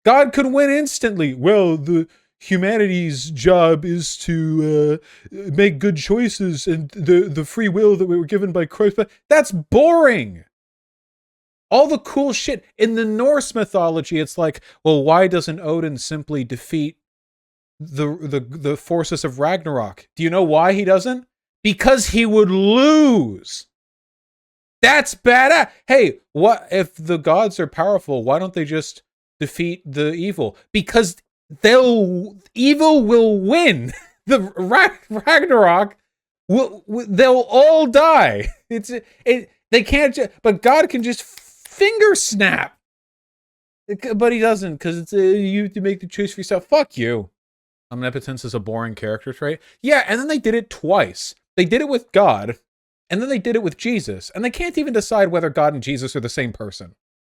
God could win instantly. Well, the humanity's job is to make good choices and the free will that we were given by Christ. But that's boring. All the cool shit. In the Norse mythology, it's like, well, why doesn't Odin simply defeat the forces of Ragnarok? Do you know why he doesn't? Because he would lose. That's badass. Hey, what if the gods are powerful? Why don't they just defeat the evil? Because evil will win. The Ragnarok they'll all die. They can't but God can just finger snap. But he doesn't, because you have to make the choice for yourself. Fuck you. Omnipotence is a boring character trait. Yeah, and then they did it twice. They did it with God, and then they did it with Jesus. And they can't even decide whether God and Jesus are the same person.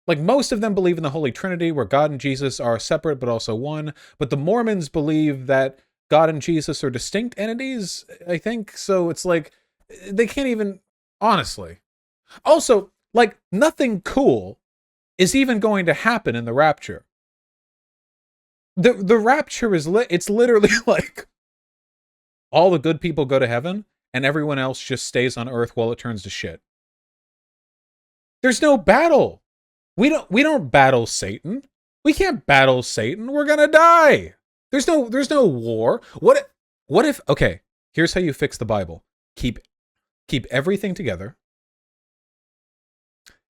Like, most of them believe in the Holy Trinity, where God and Jesus are separate but also one. But the Mormons believe that God and Jesus are distinct entities, I think. So it's like, they can't even, honestly. Also, like, nothing cool is even going to happen in the rapture. The rapture is it's literally like all the good people go to heaven, and everyone else just stays on Earth while it turns to shit. There's no battle. We don't battle Satan. We can't battle Satan. We're gonna die. There's no war. What if okay, here's how you fix the Bible. Keep everything together.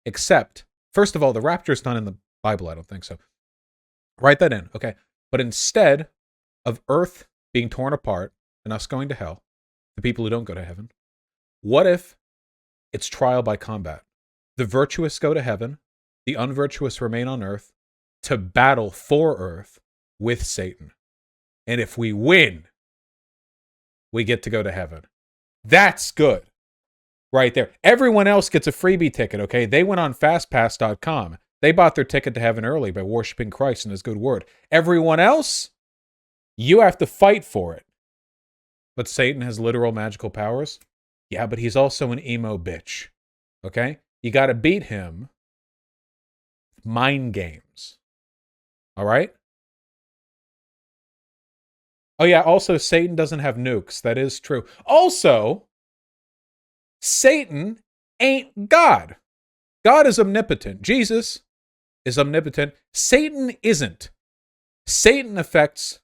Except, first of all, the rapture's not in the Bible, I don't think so. Write that in, okay? But instead of Earth being torn apart and us going to hell, the people who don't go to heaven, what if it's trial by combat? The virtuous go to heaven, the unvirtuous remain on Earth to battle for Earth with Satan. And if we win, we get to go to heaven. That's good. Right there. Everyone else gets a freebie ticket, okay? They went on fastpass.com. They bought their ticket to heaven early by worshiping Christ and his good word. Everyone else, you have to fight for it. But Satan has literal magical powers? Yeah, but he's also an emo bitch. Okay? You got to beat him. Mind games. All right? Oh yeah, also Satan doesn't have nukes. That is true. Also, Satan ain't God. God is omnipotent. Jesus is omnipotent. Satan isn't. Satan affects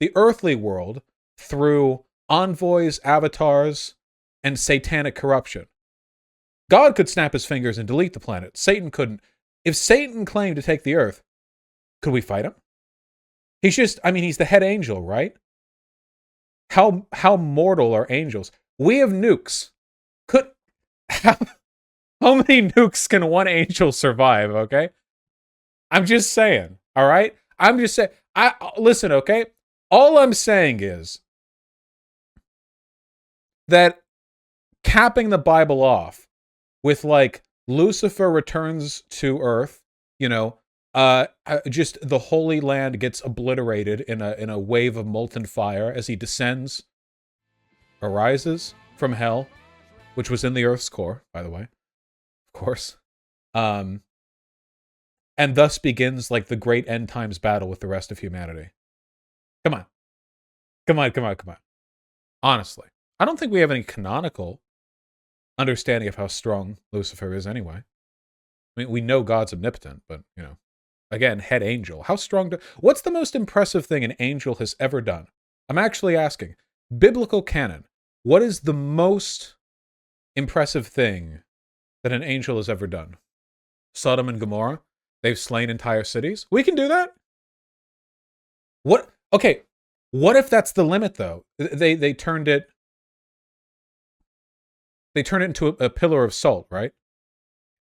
the earthly world through envoys, avatars, and satanic corruption. God could snap his fingers and delete the planet. Satan couldn't. If Satan claimed to take the earth, could we fight him? He's the head angel, right? How mortal are angels? We have nukes. How many nukes can one angel survive, okay? I'm just saying, all right? I'm just saying. Listen, okay? All I'm saying is that capping the Bible off with, like, Lucifer returns to Earth, just the Holy Land gets obliterated in a wave of molten fire as he descends, arises from hell, which was in the Earth's core, by the way, of course, and thus begins, like, the great end times battle with the rest of humanity. Come on. Honestly, I don't think we have any canonical understanding of how strong Lucifer is anyway. I mean, we know God's omnipotent, but, again, head angel. How strong what's the most impressive thing an angel has ever done? I'm actually asking. Biblical canon. What is the most impressive thing that an angel has ever done? Sodom and Gomorrah? They've slain entire cities? We can do that? Okay, what if that's the limit, though? They turned it into a pillar of salt, right?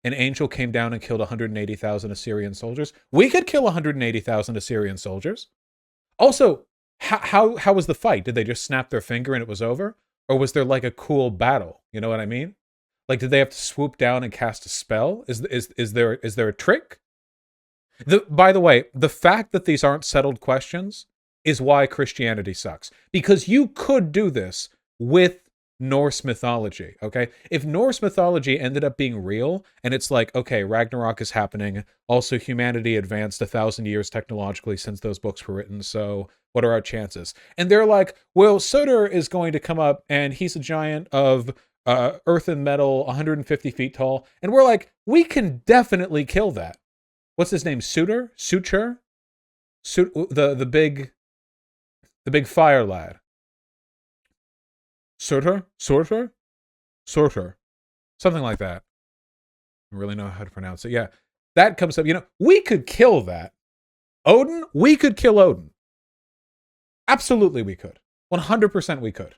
An angel came down and killed 180,000 Assyrian soldiers. We could kill 180,000 Assyrian soldiers. Also, how was the fight? Did they just snap their finger and it was over? Or was there, like, a cool battle? You know what I mean? Like, did they have to swoop down and cast a spell? Is there a trick? By the way, the fact that these aren't settled questions is why Christianity sucks. Because you could do this with Norse mythology, okay? If Norse mythology ended up being real, and it's like, okay, Ragnarok is happening, also humanity advanced 1,000 years technologically since those books were written, so what are our chances? And they're like, well, Surtur is going to come up, and he's a giant of earth and metal, 150 feet tall, and we're like, we can definitely kill that. What's his name? Sutur? The big fire lad. Surtur? Something like that. I don't really know how to pronounce it. Yeah. That comes up. We could kill that. Odin? We could kill Odin. Absolutely we could. 100% we could.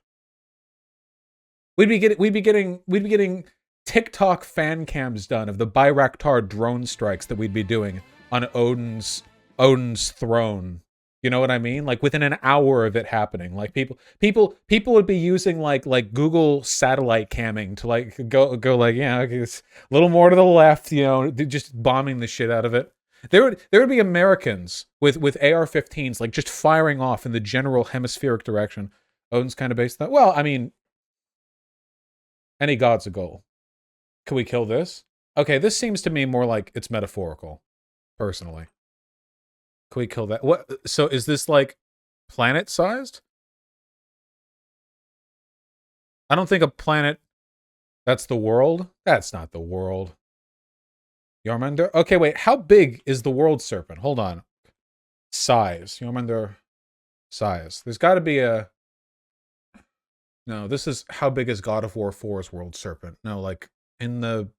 We'd be getting TikTok fan cams done of the Bayraktar drone strikes that we'd be doing on Odin's throne. You know what I mean? Like, within an hour of it happening, like, people would be using like Google satellite camming to, like, go like, yeah, okay, it's a little more to the left, just bombing the shit out of it. There would be Americans with AR-15s, like, just firing off in the general hemispheric direction. Odin's kind of based on that. Well, I mean, any god's a goal. Can we kill this? Okay, this seems to me more like it's metaphorical, personally. Can we kill that? What? So is this, like, planet-sized? I don't think a planet... That's the world? That's not the world. Jormungandr? Okay, wait. How big is the world serpent? Hold on. Size. Jormungandr size. There's got to be a... No, this is how big is God of War 4's world serpent. No, like in the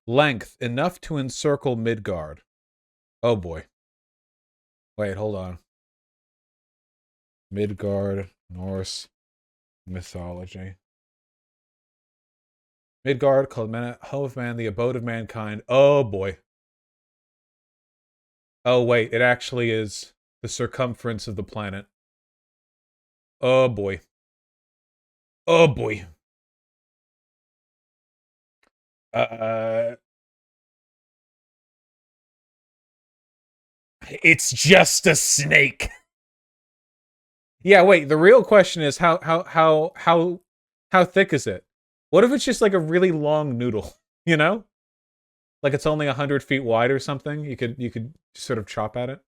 length, enough to encircle Midgard. Oh boy. Wait, hold on. Midgard, Norse mythology. Midgard, called home of man, the abode of mankind. Oh boy. Oh wait, it actually is the circumference of the planet. Oh boy. Oh boy. It's just a snake. Yeah, wait, the real question is how thick is it? What if it's just like a really long noodle, you know? Like it's only 100 feet wide or something? You could sort of chop at it.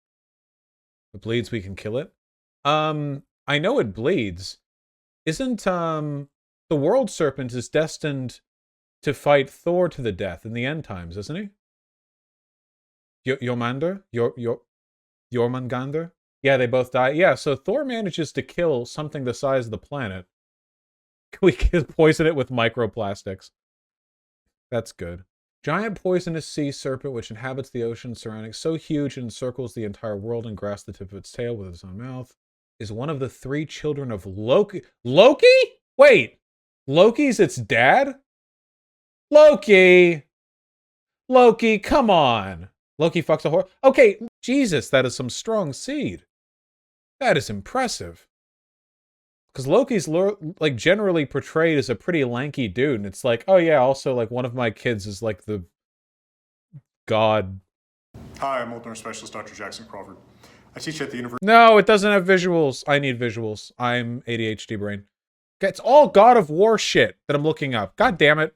If it bleeds, we can kill it. I know it bleeds. Isn't the world serpent is destined to fight Thor to the death in the end times, isn't he? Jormungandr? Jormungandr? Yeah, they both die. Yeah, so Thor manages to kill something the size of the planet. We can poison it with microplastics. That's good. Giant poisonous sea serpent which inhabits the ocean surrounding, so huge it encircles the entire world and grasps the tip of its tail with its own mouth, is one of the 3 children of Loki. Loki? Wait! Loki's its dad? Loki! Loki, come on! Loki fucks a horse. Okay, Jesus, that is some strong seed. That is impressive. Because Loki's like generally portrayed as a pretty lanky dude, and it's like, oh yeah, also like one of my kids is like the god. Hi, I'm Old Norse Specialist Dr. Jackson Crawford. I teach at the university. No, it doesn't have visuals. I need visuals. I'm ADHD brain. It's all God of War shit that I'm looking up. God damn it.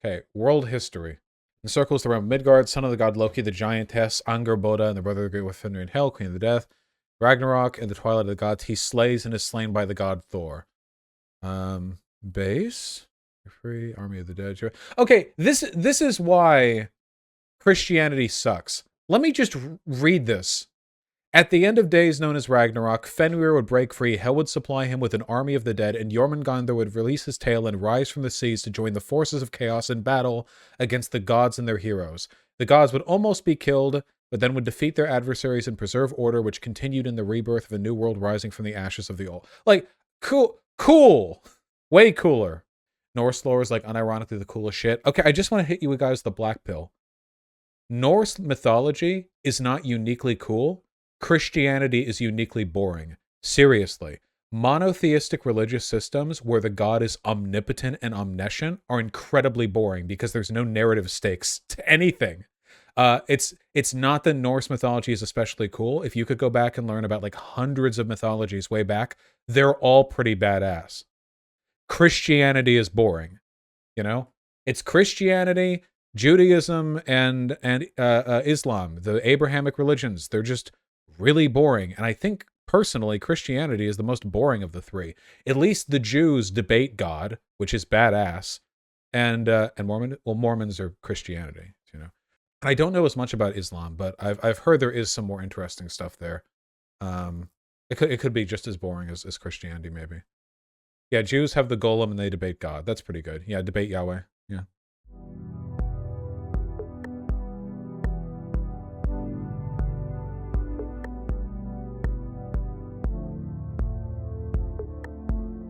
Okay, world history. Encircles the realm of Midgard, son of the god Loki, the giantess Angerboda, and the brother of the great Fenrir in Hell, queen of the death. Ragnarok and the twilight of the gods, he slays and is slain by the god Thor. Base? Free, army of the dead. Okay, this is why Christianity sucks. Let me just read this. At the end of days known as Ragnarok, Fenrir would break free, Hel would supply him with an army of the dead, and Jormungandr would release his tail and rise from the seas to join the forces of chaos in battle against the gods and their heroes. The gods would almost be killed, but then would defeat their adversaries and preserve order, which continued in the rebirth of a new world rising from the ashes of the old. Like, cool. Way cooler. Norse lore is like unironically the coolest shit. Okay, I just want to hit you guys with the black pill. Norse mythology is not uniquely cool. Christianity is uniquely boring. Seriously. Monotheistic religious systems where the god is omnipotent and omniscient are incredibly boring because there's no narrative stakes to anything. It's not that Norse mythology is especially cool. If you could go back and learn about like hundreds of mythologies way back, they're all pretty badass. Christianity is boring, you know? It's Christianity, Judaism, and Islam, the Abrahamic religions. They're just really boring. And I think personally, Christianity is the most boring of the 3. At least the Jews debate God, which is badass, and Mormons are Christianity, you know. I don't know as much about Islam, but I've heard there is some more interesting stuff there. It could be just as boring as Christianity, maybe. Yeah, Jews have the golem and they debate God. That's pretty good. Yeah, debate Yahweh. Yeah.